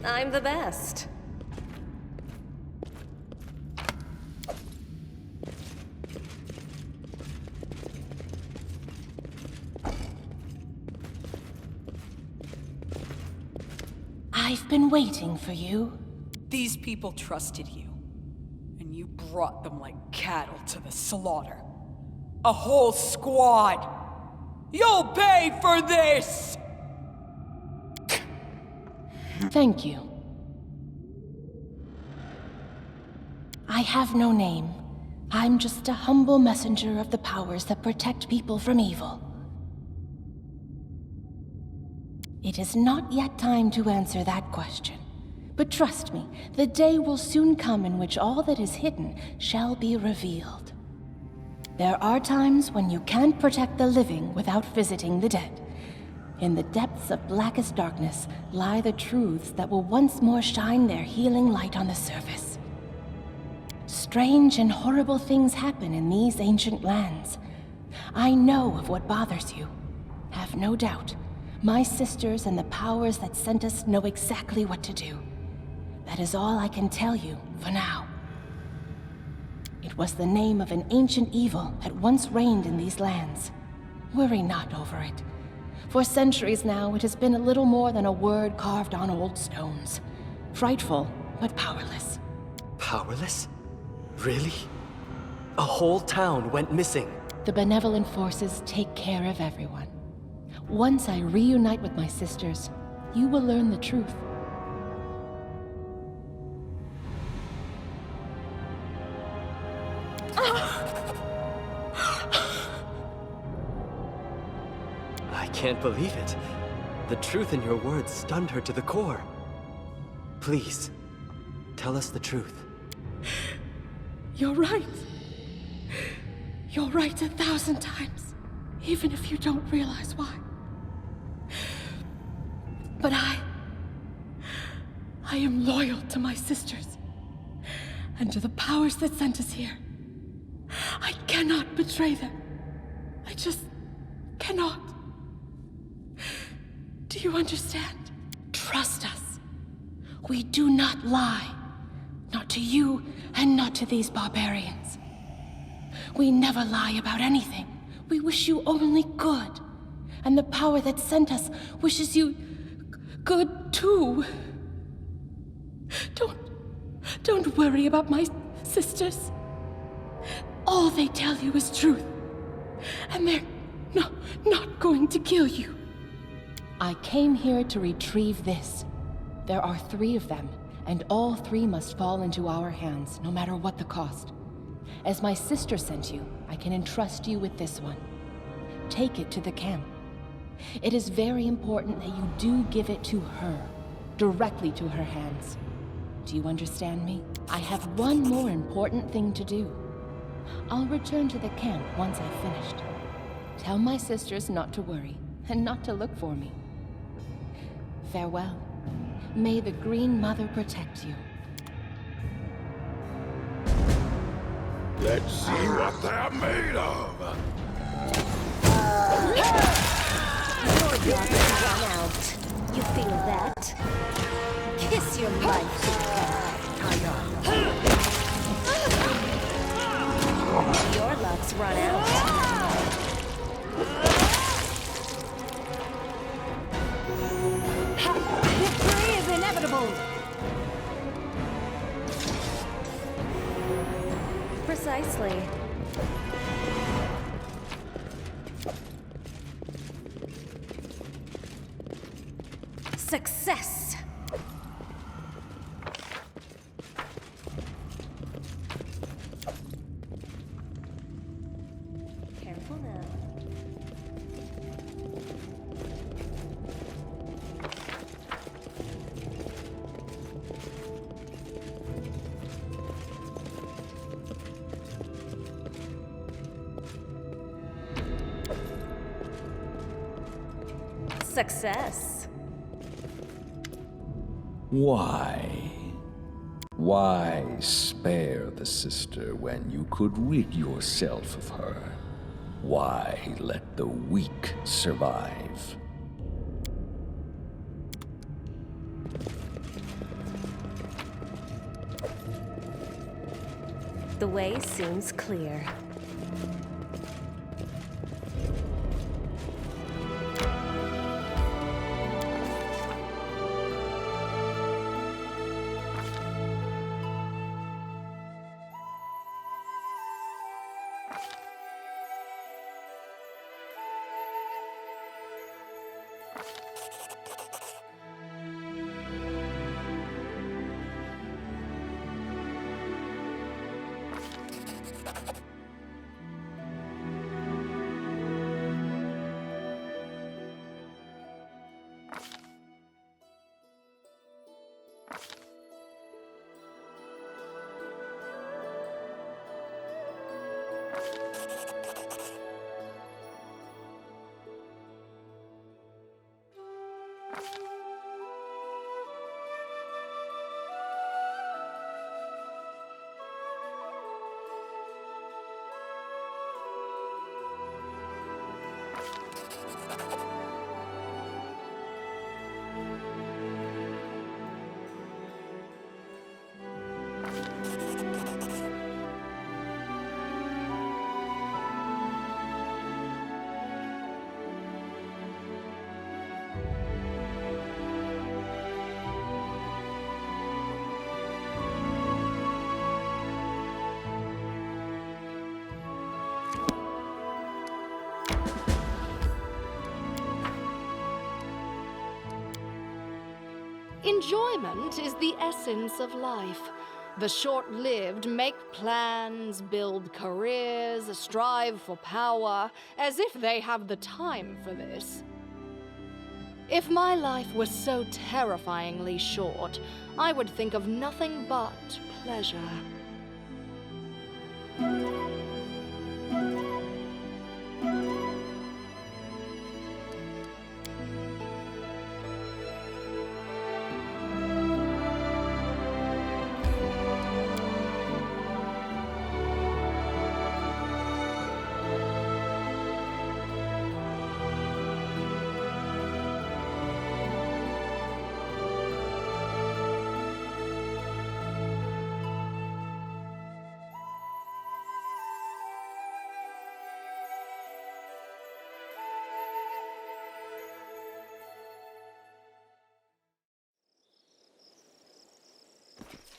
I'm the best. I've been waiting for you. These people trusted you, and you brought them like cattle to the slaughter. A whole squad! You'll pay for this! Thank you. I have no name. I'm just a humble messenger of the powers that protect people from evil. It is not yet time to answer that question. But trust me, the day will soon come in which all that is hidden shall be revealed. There are times when you can't protect the living without visiting the dead. In the depths of blackest darkness lie the truths that will once more shine their healing light on the surface. Strange and horrible things happen in these ancient lands. I know of what bothers you. Have no doubt, my sisters and the powers that sent us know exactly what to do. That is all I can tell you for now. It was the name of an ancient evil that once reigned in these lands. Worry not over it. For centuries now, it has been a little more than a word carved on old stones. Frightful, but powerless. Powerless? Really? A whole town went missing. The benevolent forces take care of everyone. Once I reunite with my sisters, you will learn the truth. I can't believe it. The truth in your words stunned her to the core. Please, tell us the truth. You're right. You're right 1,000 times, even if you don't realize why. But I am loyal to my sisters, and to the powers that sent us here. I cannot betray them. I just cannot. Do you understand? Trust us. We do not lie. Not to you, and not to these barbarians. We never lie about anything. We wish you only good. And the power that sent us wishes you good too. Don't worry about my sisters. All they tell you is truth. And they're not going to kill you. I came here to retrieve this. There are 3 of them, and all 3 must fall into our hands, no matter what the cost. As my sister sent you, I can entrust you with this one. Take it to the camp. It is very important that you do give it to her, directly to her hands. Do you understand me? I have one more important thing to do. I'll return to the camp once I've finished. Tell my sisters not to worry, and not to look for me. Farewell. May the Green Mother protect you. Let's see what they're made of. Your luck has run out. You feel that? Kiss your life goodbye. Your luck's run out. Victory is inevitable! Precisely. Success! Careful now. Success. Why? Why spare the sister when you could rid yourself of her? Why let the weak survive? The way seems clear. Enjoyment is the essence of life. The short-lived make plans, build careers, strive for power, as if they have the time for this. If my life was so terrifyingly short, I would think of nothing but pleasure.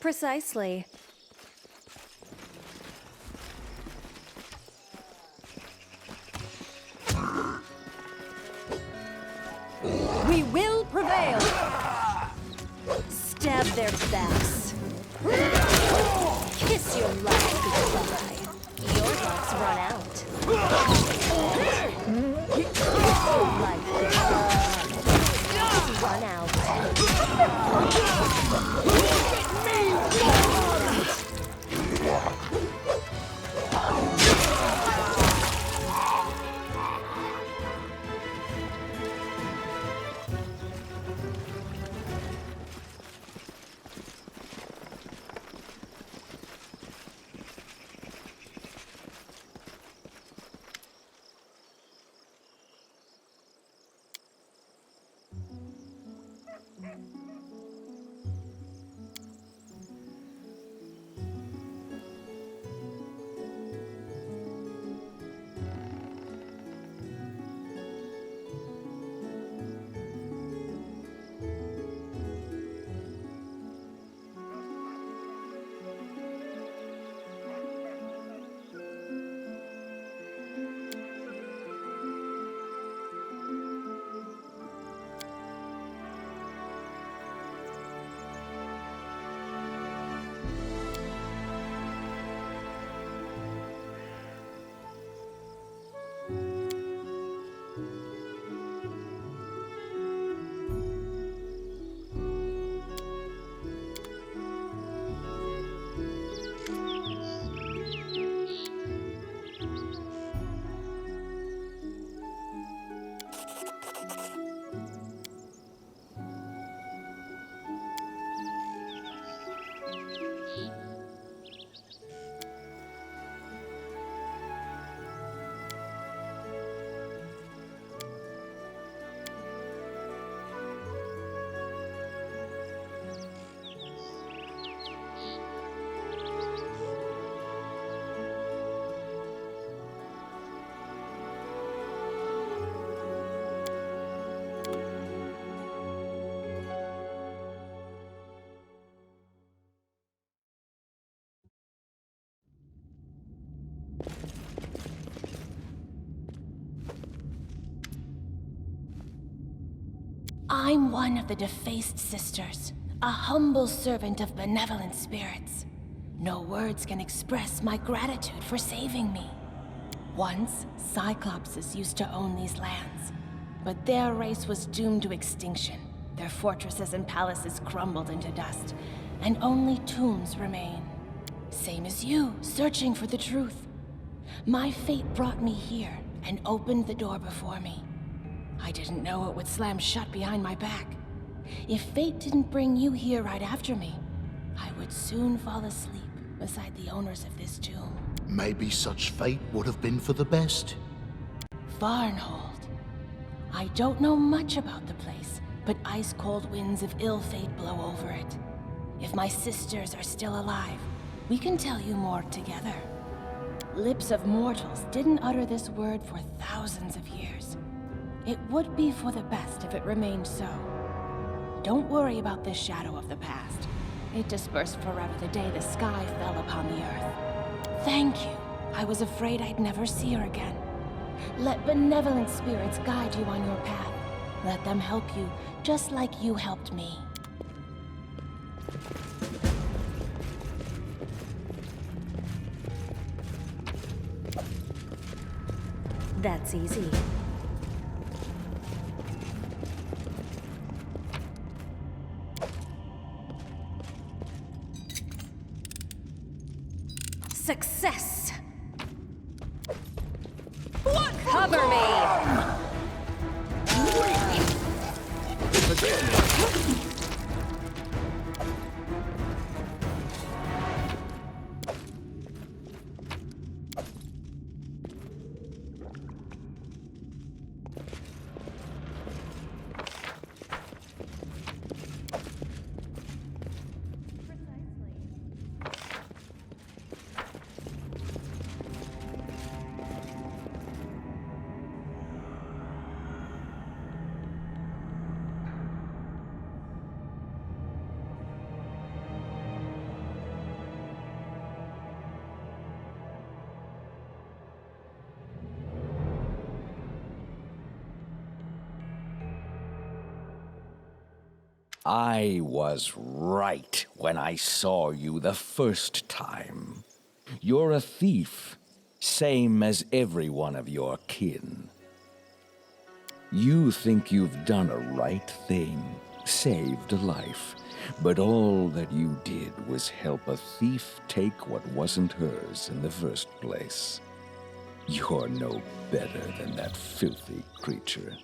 Precisely. We will prevail! Stab their backs. Kiss your life goodbye. Your luck's run out. Kiss your life goodbye. Run out. I'm one of the defaced sisters, a humble servant of benevolent spirits. No words can express my gratitude for saving me. Once, Cyclopses used to own these lands, but their race was doomed to extinction. Their fortresses and palaces crumbled into dust, and only tombs remain. Same as you, searching for the truth. My fate brought me here and opened the door before me. I didn't know it would slam shut behind my back. If fate didn't bring you here right after me, I would soon fall asleep beside the owners of this tomb. Maybe such fate would have been for the best. Varnhold. I don't know much about the place, but ice-cold winds of ill fate blow over it. If my sisters are still alive, we can tell you more together. Lips of mortals didn't utter this word for thousands of years. It would be for the best if it remained so. Don't worry about this shadow of the past. It dispersed forever the day the sky fell upon the earth. Thank you. I was afraid I'd never see her again. Let benevolent spirits guide you on your path. Let them help you, just like you helped me. That's easy. Success! What? Cover me! Forgive me. I was right when I saw you the first time. You're a thief, same as every one of your kin. You think you've done a right thing, saved a life, but all that you did was help a thief take what wasn't hers in the first place. You're no better than that filthy creature.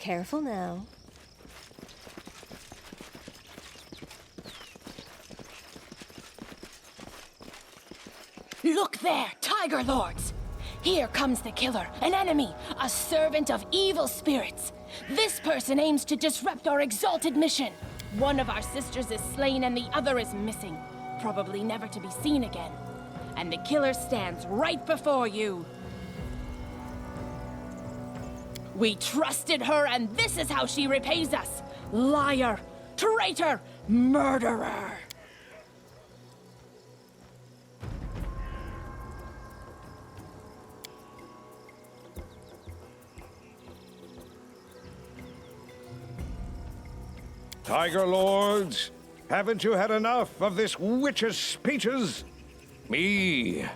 Careful now. Look there, Tiger Lords! Here comes the killer, an enemy, a servant of evil spirits. This person aims to disrupt our exalted mission. One of our sisters is slain and the other is missing, probably never to be seen again. And the killer stands right before you. We trusted her, and this is how she repays us. Liar, traitor, murderer. Tiger Lords, haven't you had enough of this witch's speeches? Me,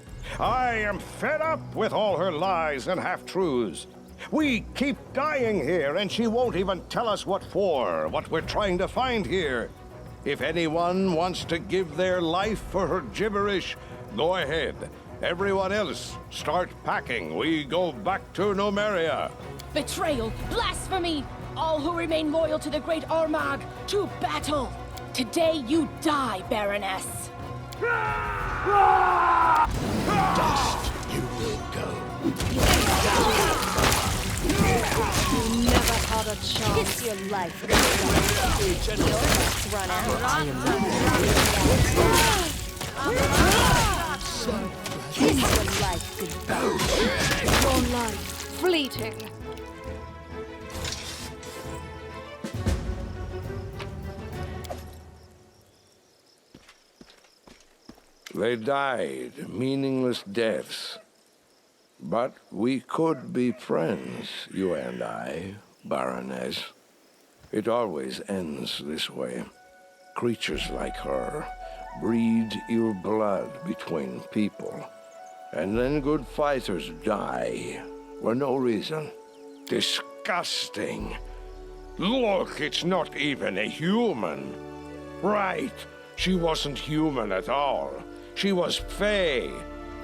I am fed up with all her lies and half-truths. We keep dying here, and she won't even tell us what for, what we're trying to find here. If anyone wants to give their life for her gibberish, go ahead. Everyone else, start packing. We go back to Nomeria. Betrayal, blasphemy! All who remain loyal to the great Armagh, to battle! Today you die, Baroness! Dust you will go. You never had a chance. Kiss your life. Your lights run out. Kiss your life goodbye. Your life, fleeting. They died meaningless deaths. But we could be friends, you and I, Baroness. It always ends this way. Creatures like her breed ill blood between people. And then good fighters die for no reason. Disgusting. Look, it's not even a human. Right, she wasn't human at all. She was Fae.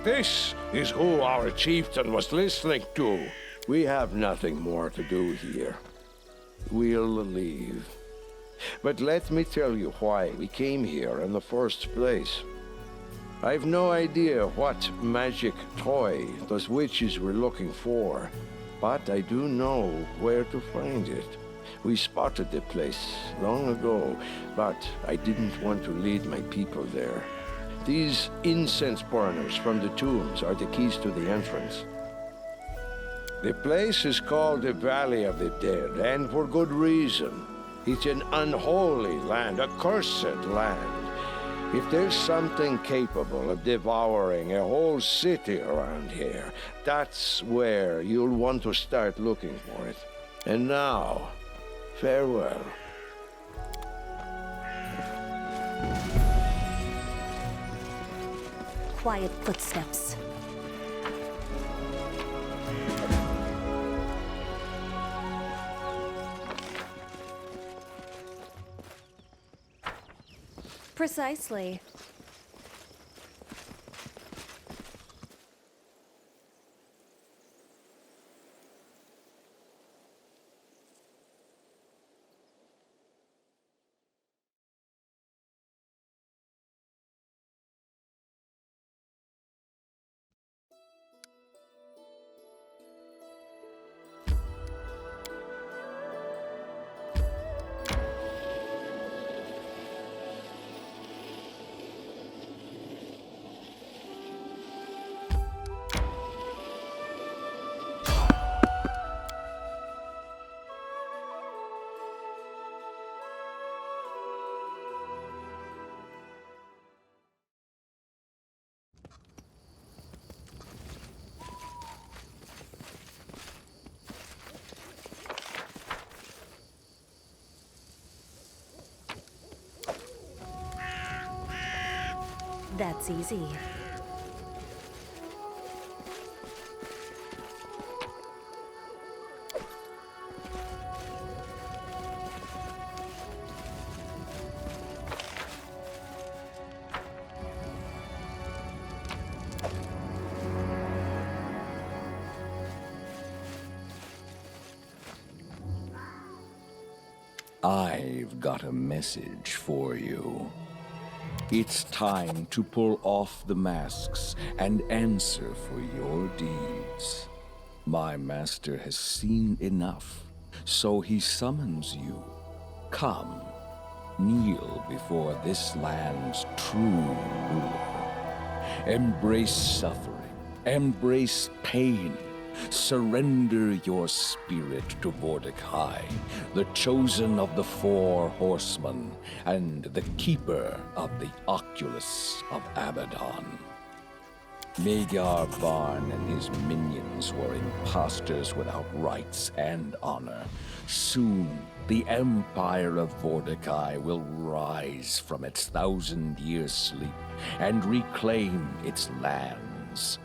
This is who our chieftain was listening to. We have nothing more to do here. We'll leave. But let me tell you why we came here in the first place. I've no idea what magic toy those witches were looking for, but I do know where to find it. We spotted the place long ago, but I didn't want to lead my people there. These incense burners from the tombs are the keys to the entrance. The place is called the Valley of the Dead, and for good reason. It's an unholy land, a cursed land. If there's something capable of devouring a whole city around here, that's where you'll want to start looking for it. And now, farewell. Quiet footsteps. Precisely. That's easy. I've got a message for you. It's time to pull off the masks and answer for your deeds. My master has seen enough, so he summons you. Come, kneel before this land's true ruler. Embrace suffering, embrace pain. Surrender your spirit to Mordecai, the chosen of the 4 Horsemen, and the keeper of the Oculus of Abaddon. Magar Varn and his minions were impostors without rights and honor. Soon, the Empire of Mordecai will rise from its 1,000-year sleep and reclaim its lands.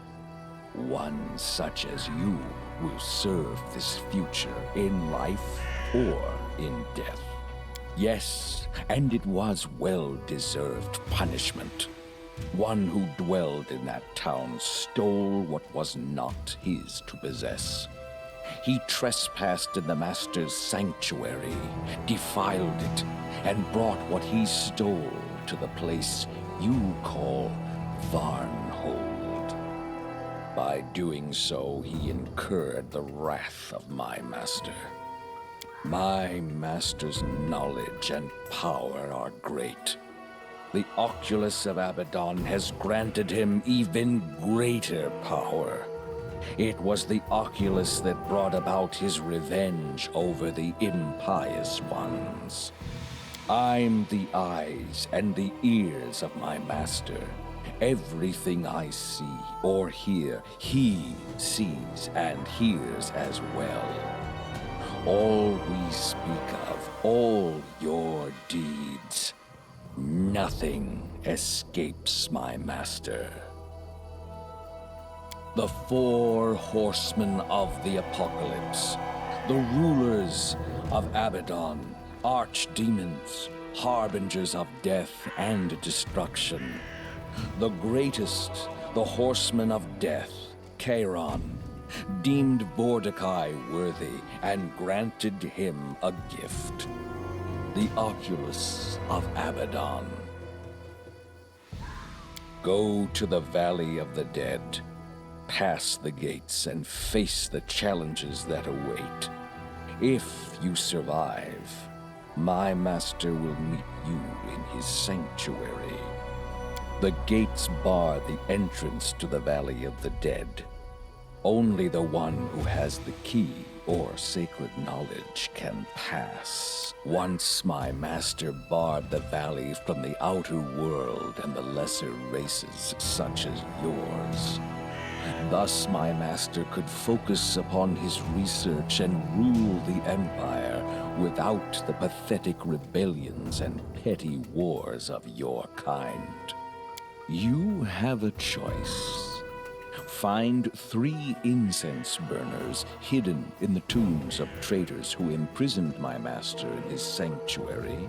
One such as you will serve this future in life or in death. Yes, and it was well-deserved punishment. One who dwelled in that town stole what was not his to possess. He trespassed in the Master's sanctuary, defiled it, and brought what he stole to the place you call Varnhold. By doing so, he incurred the wrath of my master. My master's knowledge and power are great. The Oculus of Abaddon has granted him even greater power. It was the Oculus that brought about his revenge over the impious ones. I'm the eyes and the ears of my master. Everything I see or hear, he sees and hears as well. All we speak of, all your deeds, nothing escapes my master. The 4 Horsemen of the Apocalypse, the rulers of Abaddon, archdemons, harbingers of death and destruction. The greatest, the Horseman of Death, Charon, deemed Mordecai worthy and granted him a gift. The Oculus of Abaddon. Go to the Valley of the Dead, pass the gates and face the challenges that await. If you survive, my master will meet you in his sanctuary. The gates bar the entrance to the Valley of the Dead. Only the one who has the key or sacred knowledge can pass. Once my master barred the valley from the outer world and the lesser races such as yours. Thus my master could focus upon his research and rule the Empire without the pathetic rebellions and petty wars of your kind. You have a choice. Find 3 incense burners hidden in the tombs of traitors who imprisoned my master in his sanctuary,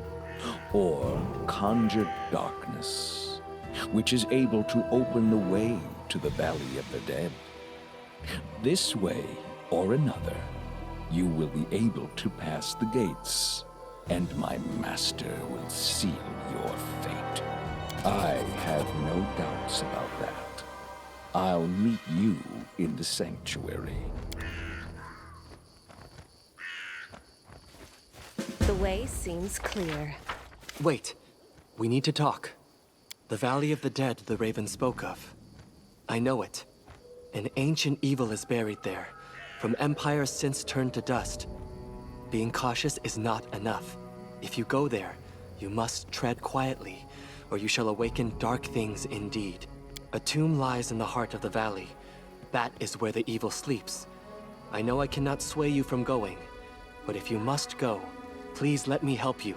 or conjure darkness, which is able to open the way to the Valley of the Dead. This way or another, you will be able to pass the gates, and my master will seal your fate. I have no doubts about that. I'll meet you in the sanctuary. The way seems clear. Wait. We need to talk. The Valley of the Dead the Raven spoke of. I know it. An ancient evil is buried there, from empires since turned to dust. Being cautious is not enough. If you go there, you must tread quietly, or you shall awaken dark things indeed. A tomb lies in the heart of the valley. That is where the evil sleeps. I know I cannot sway you from going, but if you must go, please let me help you.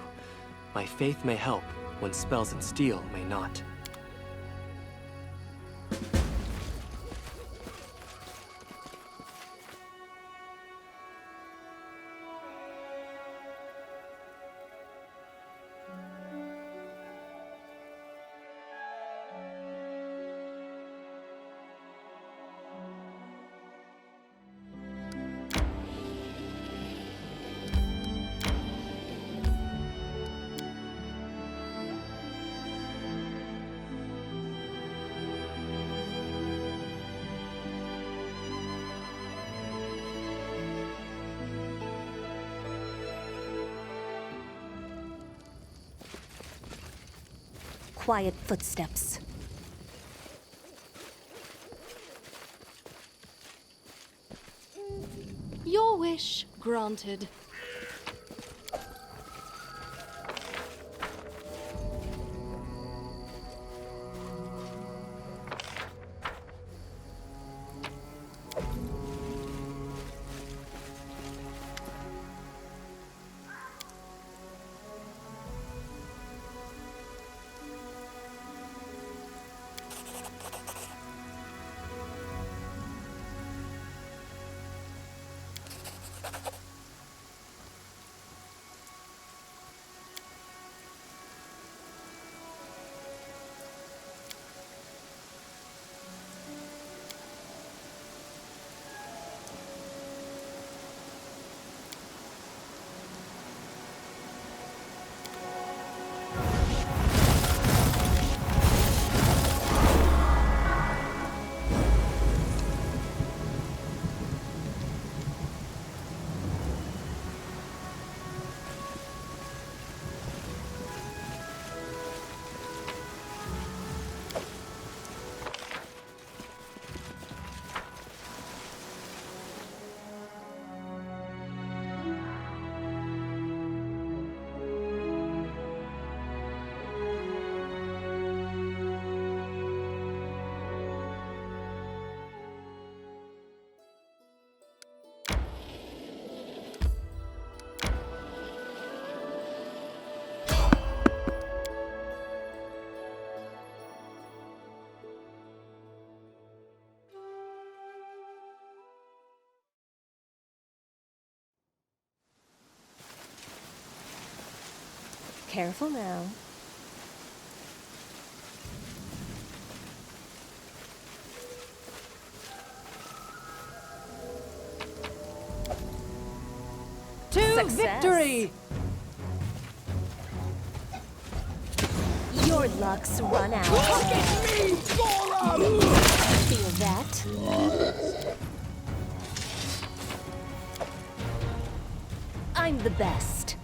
My faith may help when spells and steel may not. quiet footsteps. Your wish granted. Careful now. To victory! Your luck's run out. Look at me, Goro! Feel that? I'm the best.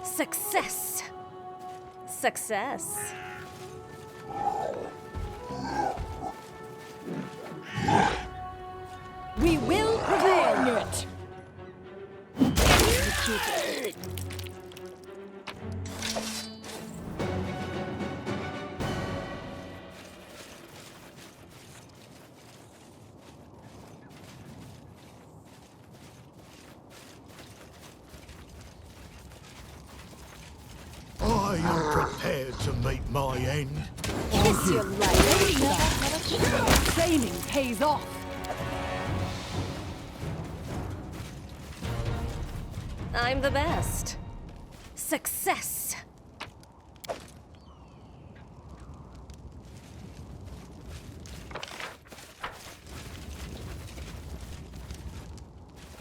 Success! Success. We will prevail! It. Executed. Are you prepared to meet my end? Kiss your life. Training pays off! I'm the best. Success.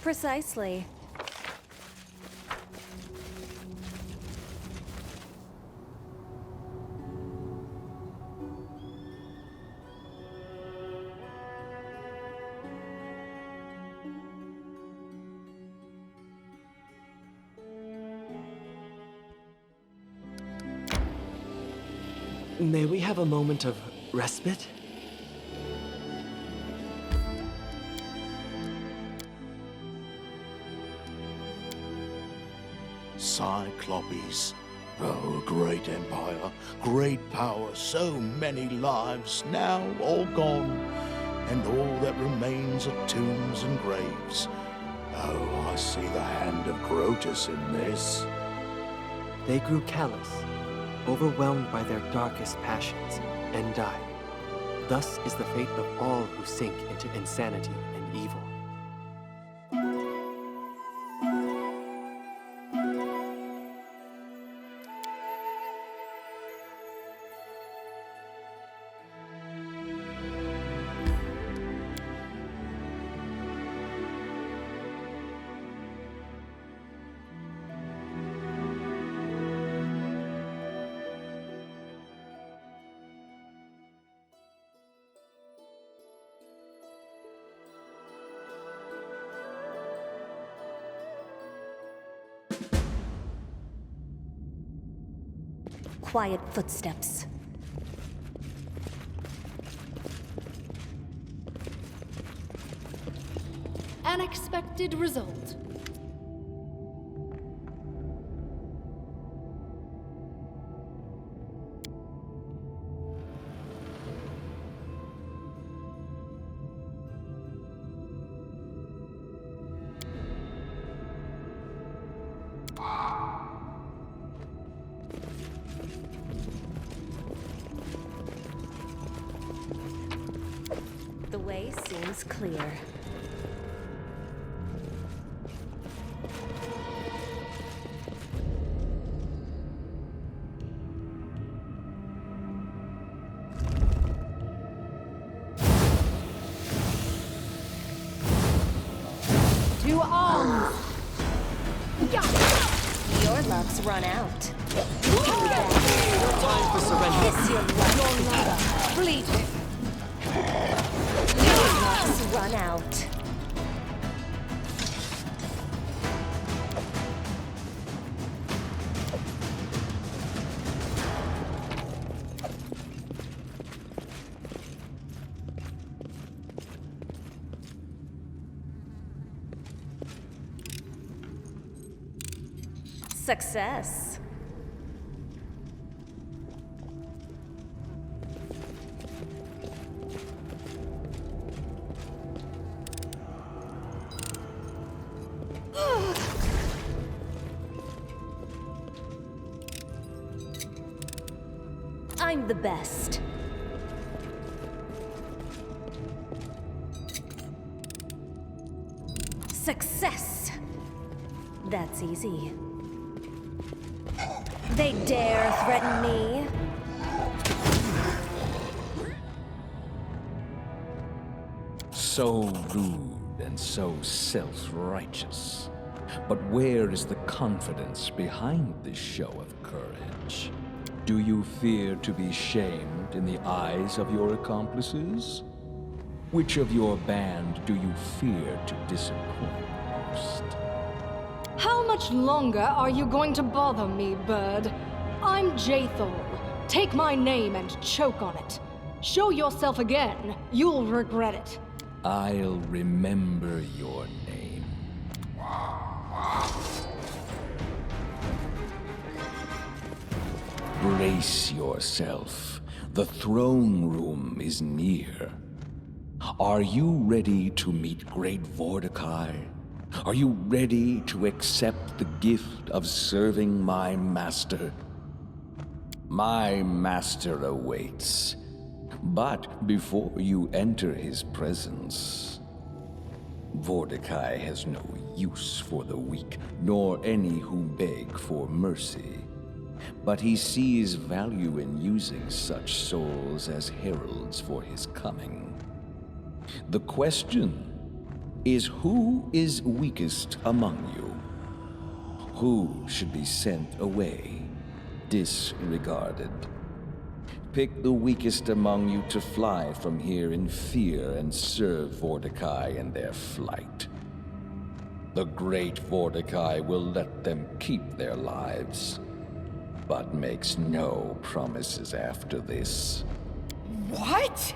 Precisely. May we have a moment of respite? Cyclopes. Oh, great empire, great power, so many lives, now all gone, and all that remains are tombs and graves. Oh, I see the hand of Grotus in this. They grew callous, overwhelmed by their darkest passions, and died. Thus is the fate of all who sink into insanity and evil. quiet footsteps. Unexpected result. The way seems clear. To arms! Your love's run out. Time for surrender. Kiss your love. Fleeting. Your love's run out. Success. I'm the best. Success. That's easy. They dare threaten me? So rude and so self-righteous. But where is the confidence behind this show of courage? Do you fear to be shamed in the eyes of your accomplices? Which of your band do you fear to disappoint most? How much longer are you going to bother me, bird? I'm Jaethal. Take my name and choke on it. Show yourself again. You'll regret it. I'll remember your name. Brace yourself. The throne room is near. Are you ready to meet Great Vorticai? Are you ready to accept the gift of serving my master? My master awaits. But before you enter his presence, Vorticai has no use for the weak, nor any who beg for mercy. But he sees value in using such souls as heralds for his coming. The question is, who is weakest among you? Who should be sent away, disregarded? Pick the weakest among you to fly from here in fear and serve Vorticai in their flight. The great Vorticai will let them keep their lives, but makes no promises after this. What?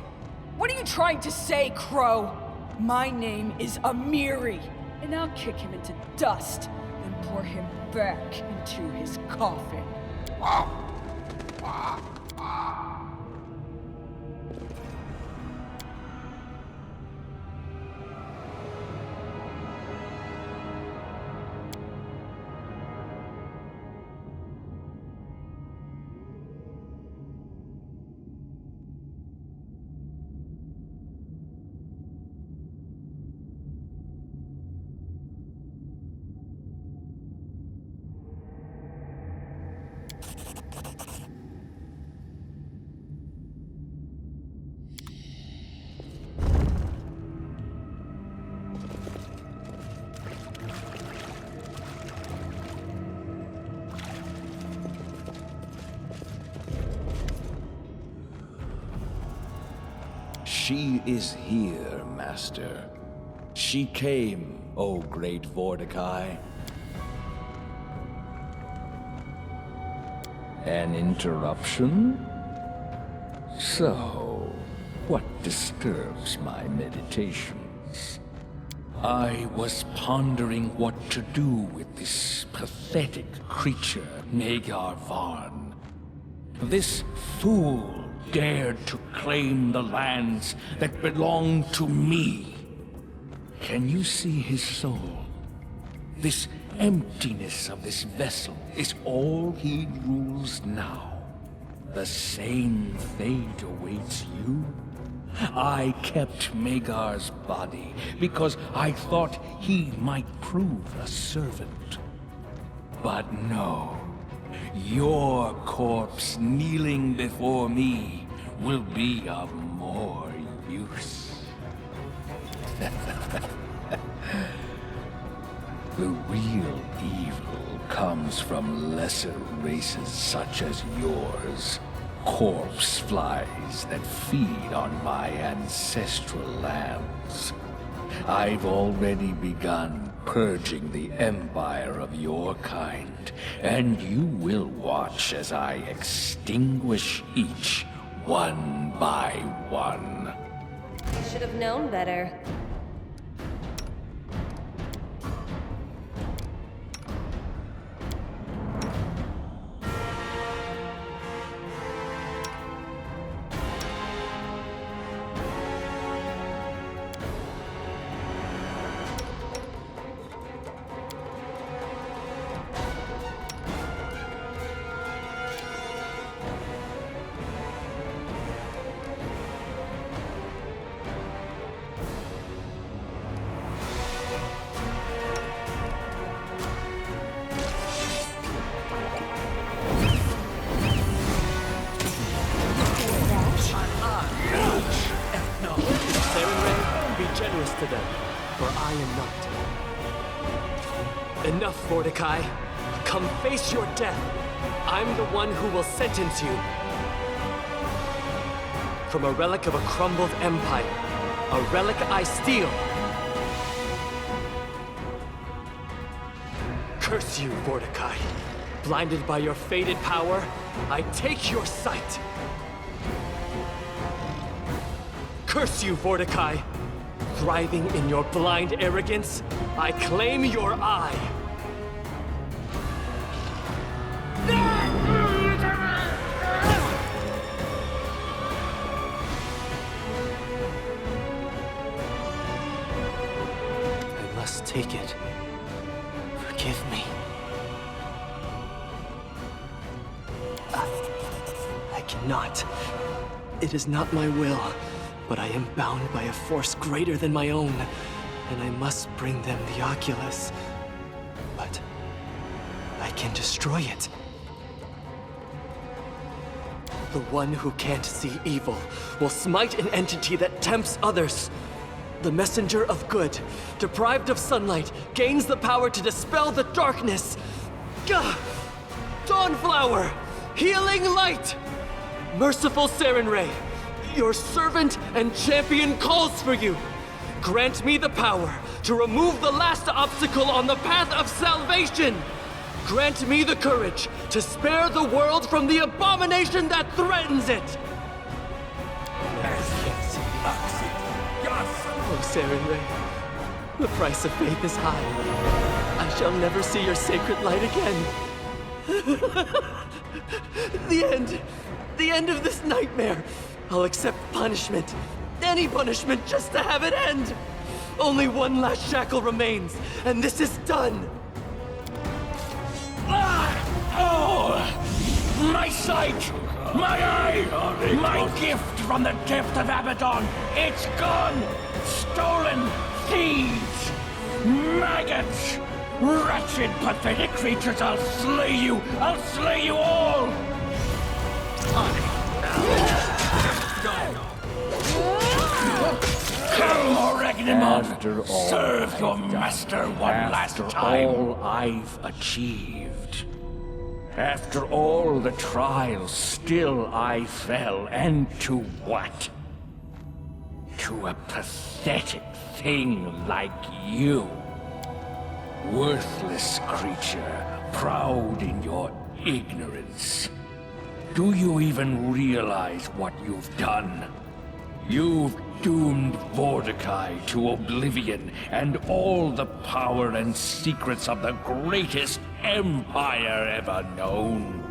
What are you trying to say, Crow? My name is Amiri, and I'll kick him into dust, then pour him back into his coffin. She is here, Master. She came, O great Vorticai. An interruption? So, what disturbs my meditations? I was pondering what to do with this pathetic creature, Nagar Varn. This fool dared to claim the lands that belong to me. Can you see his soul? This emptiness of this vessel is all he rules now. The same fate awaits you. I kept Magar's body because I thought he might prove a servant. But no, your corpse kneeling before me will be of more use. The real evil comes from lesser races such as yours. Corpse flies that feed on my ancestral lands. I've already begun purging the empire of your kind, and you will watch as I extinguish each one by one. You should have known better. To them, for I am not. Enough, Mordecai. Come face your death. I'm the one who will sentence you. From a relic of a crumbled empire, a relic I steal. Curse you, Mordecai. Blinded by your faded power, I take your sight. Curse you, Mordecai. Thriving in your blind arrogance, I claim your eye. I must take it. Forgive me. I cannot. It is not my will. But I am bound by a force greater than my own, and I must bring them the Oculus. But I can destroy it. The one who can't see evil will smite an entity that tempts others. The messenger of good, deprived of sunlight, gains the power to dispel the darkness. Gah! Dawnflower, healing light! Merciful Sarenrae, your servant and champion calls for you. Grant me the power to remove the last obstacle on the path of salvation. Grant me the courage to spare the world from the abomination that threatens it. Oh, Sarenrae, the price of faith is high. I shall never see your sacred light again. The end of this nightmare. I'll accept punishment. Any punishment just to have it end. Only one last shackle remains, and this is done. Oh! My sight! My eye! My gift from the depth of Abaddon! It's gone! Stolen! Thieves! Maggots! Wretched, pathetic creatures! I'll slay you! I'll slay you all! Come, Oregnimon! Serve your master one last time! After all I've achieved, after all the trials, still I fell, and to what? To a pathetic thing like you. Worthless creature, proud in your ignorance. Do you even realize what you've done? You've doomed Mordecai to oblivion and all the power and secrets of the greatest empire ever known.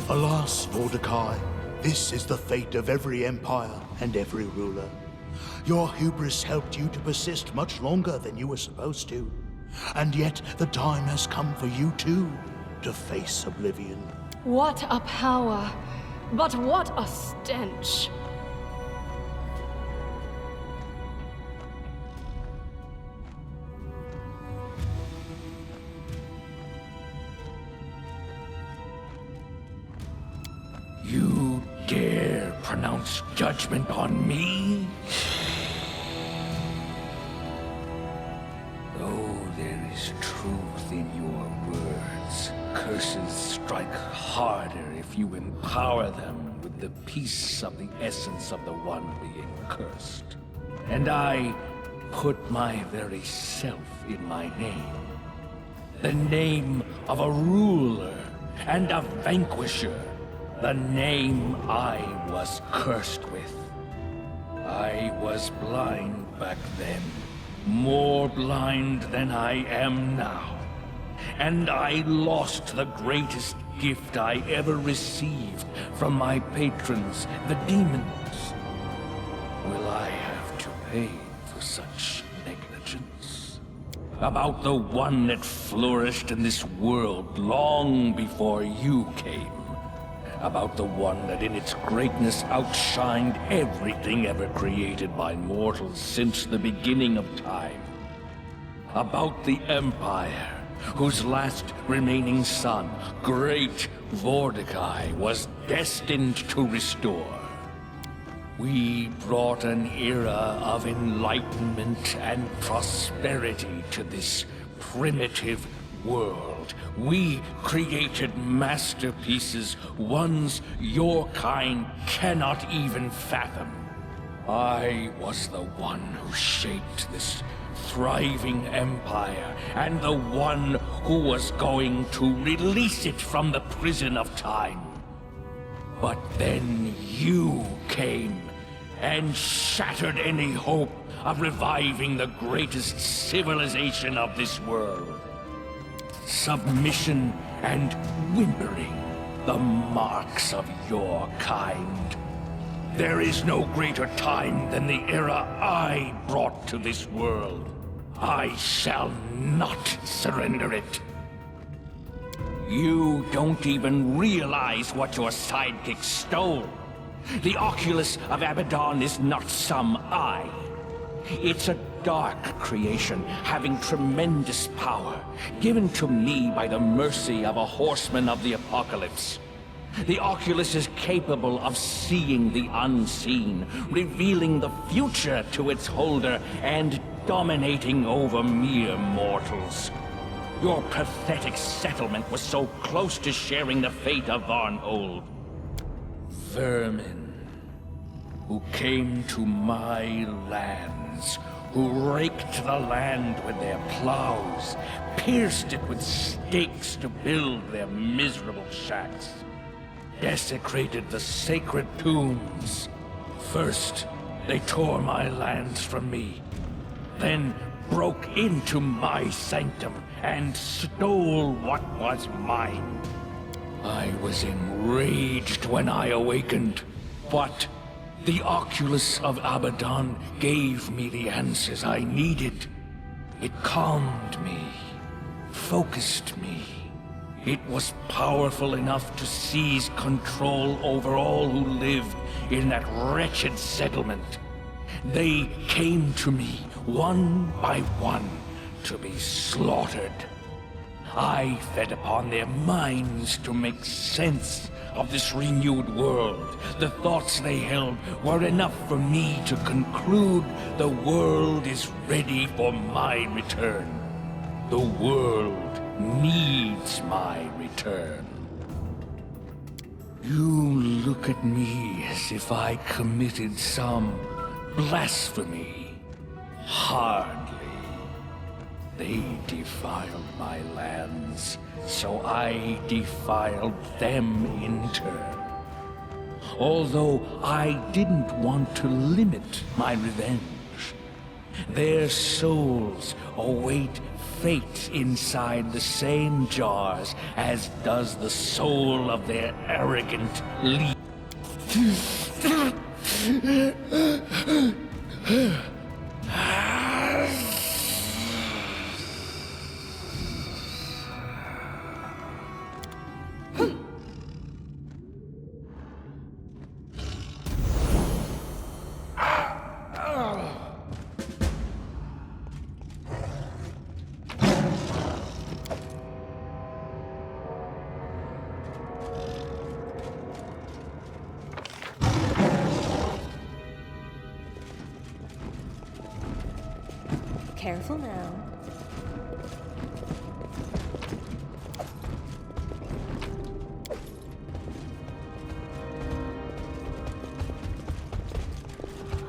Alas, Mordecai, this is the fate of every empire and every ruler. Your hubris helped you to persist much longer than you were supposed to. And yet, the time has come for you too, to face oblivion. What a power, but what a stench. You dare pronounce judgment on me? Though there is truth in your words, curses strike harder if you empower them with the piece of the essence of the one being cursed. And I put my very self in my name. The name of a ruler and a vanquisher. The name I was cursed with. I was blind back then, more blind than I am now. And I lost the greatest gift I ever received from my patrons, the demons. Will I have to pay for such negligence? About the one that flourished in this world long before you came. About the one that in its greatness outshined everything ever created by mortals since the beginning of time. About the Empire, whose last remaining son, great Mordecai, was destined to restore. We brought an era of enlightenment and prosperity to this primitive world. We created masterpieces, ones your kind cannot even fathom. I was the one who shaped this thriving empire, and the one who was going to release it from the prison of time. But then you came and shattered any hope of reviving the greatest civilization of this world. Submission and whimpering, the marks of your kind. There is no greater time than the era I brought to this world. I shall not surrender it. You don't even realize what your sidekick stole. The Oculus of Abaddon is not some eye. It's a dark creation, having tremendous power, given to me by the mercy of a horseman of the apocalypse. The Oculus is capable of seeing the unseen, revealing the future to its holder, and dominating over mere mortals. Your pathetic settlement was so close to sharing the fate of Varnhold. Vermin, who came to my lands, who raked the land with their plows, pierced it with stakes to build their miserable shacks, desecrated the sacred tombs. First, they tore my lands from me, then broke into my sanctum and stole what was mine. I was enraged when I awakened, but the Oculus of Abaddon gave me the answers I needed. It calmed me, focused me. It was powerful enough to seize control over all who lived in that wretched settlement. They came to me, one by one, to be slaughtered. I fed upon their minds to make sense of this renewed world. The thoughts they held were enough for me to conclude the world is ready for my return. The world needs my return. You look at me as if I committed some blasphemy. Hardly. They defiled my lands, so I defiled them in turn. although I didn't want to limit my revenge. Their souls await fate inside the same jars as does the soul of their arrogant leader. Careful now.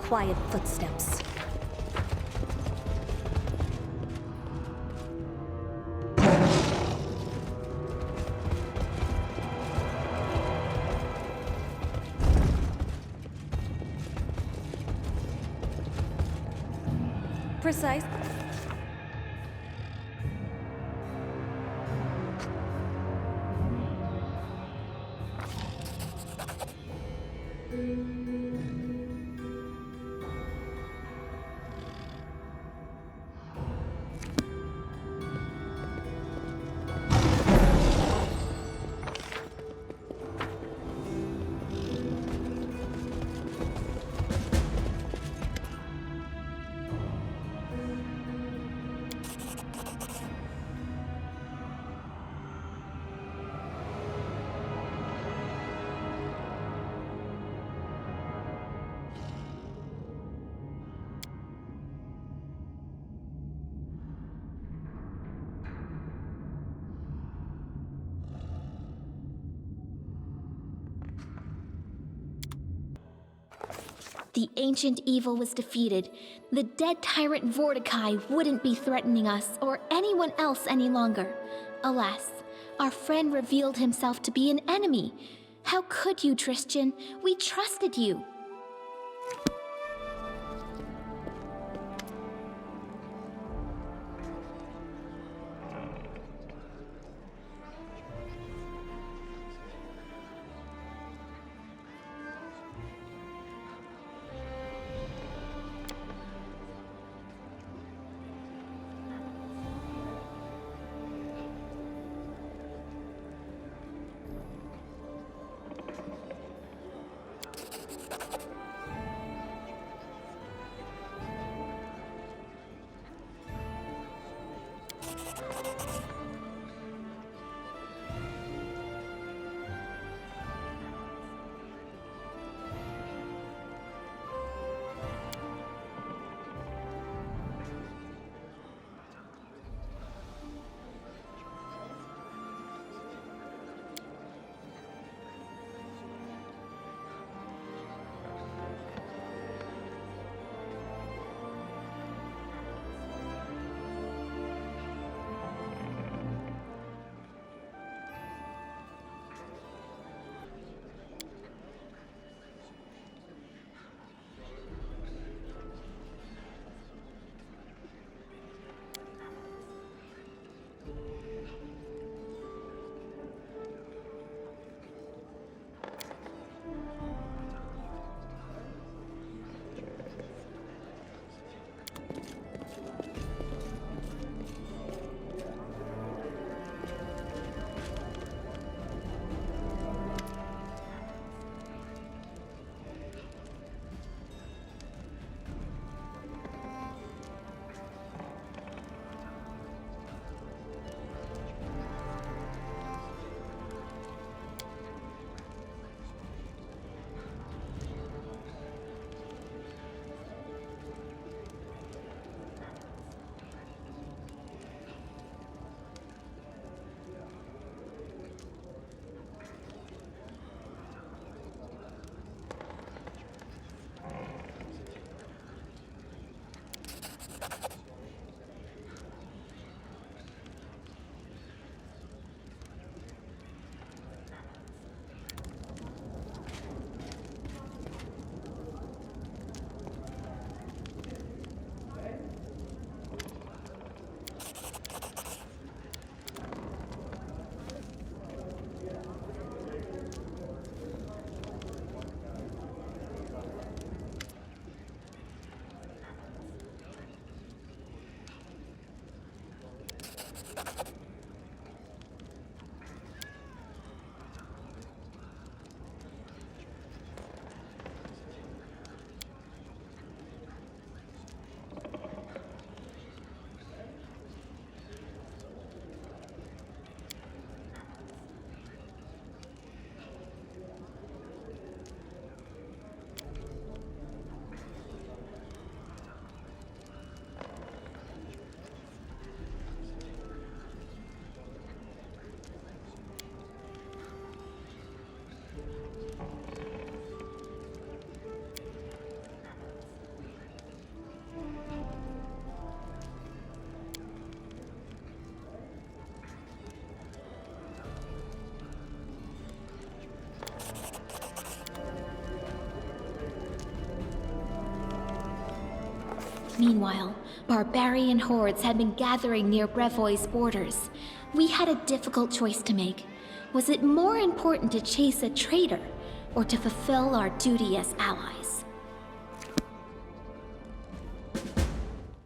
Quiet footsteps. Precise. The ancient evil was defeated. The dead tyrant Vorticai wouldn't be threatening us or anyone else any longer. Alas, our friend revealed himself to be an enemy. How could you, Tristan? We trusted you. Meanwhile, barbarian hordes had been gathering near Brevoy's borders. We had a difficult choice to make. Was it more important to chase a traitor, or to fulfill our duty as allies?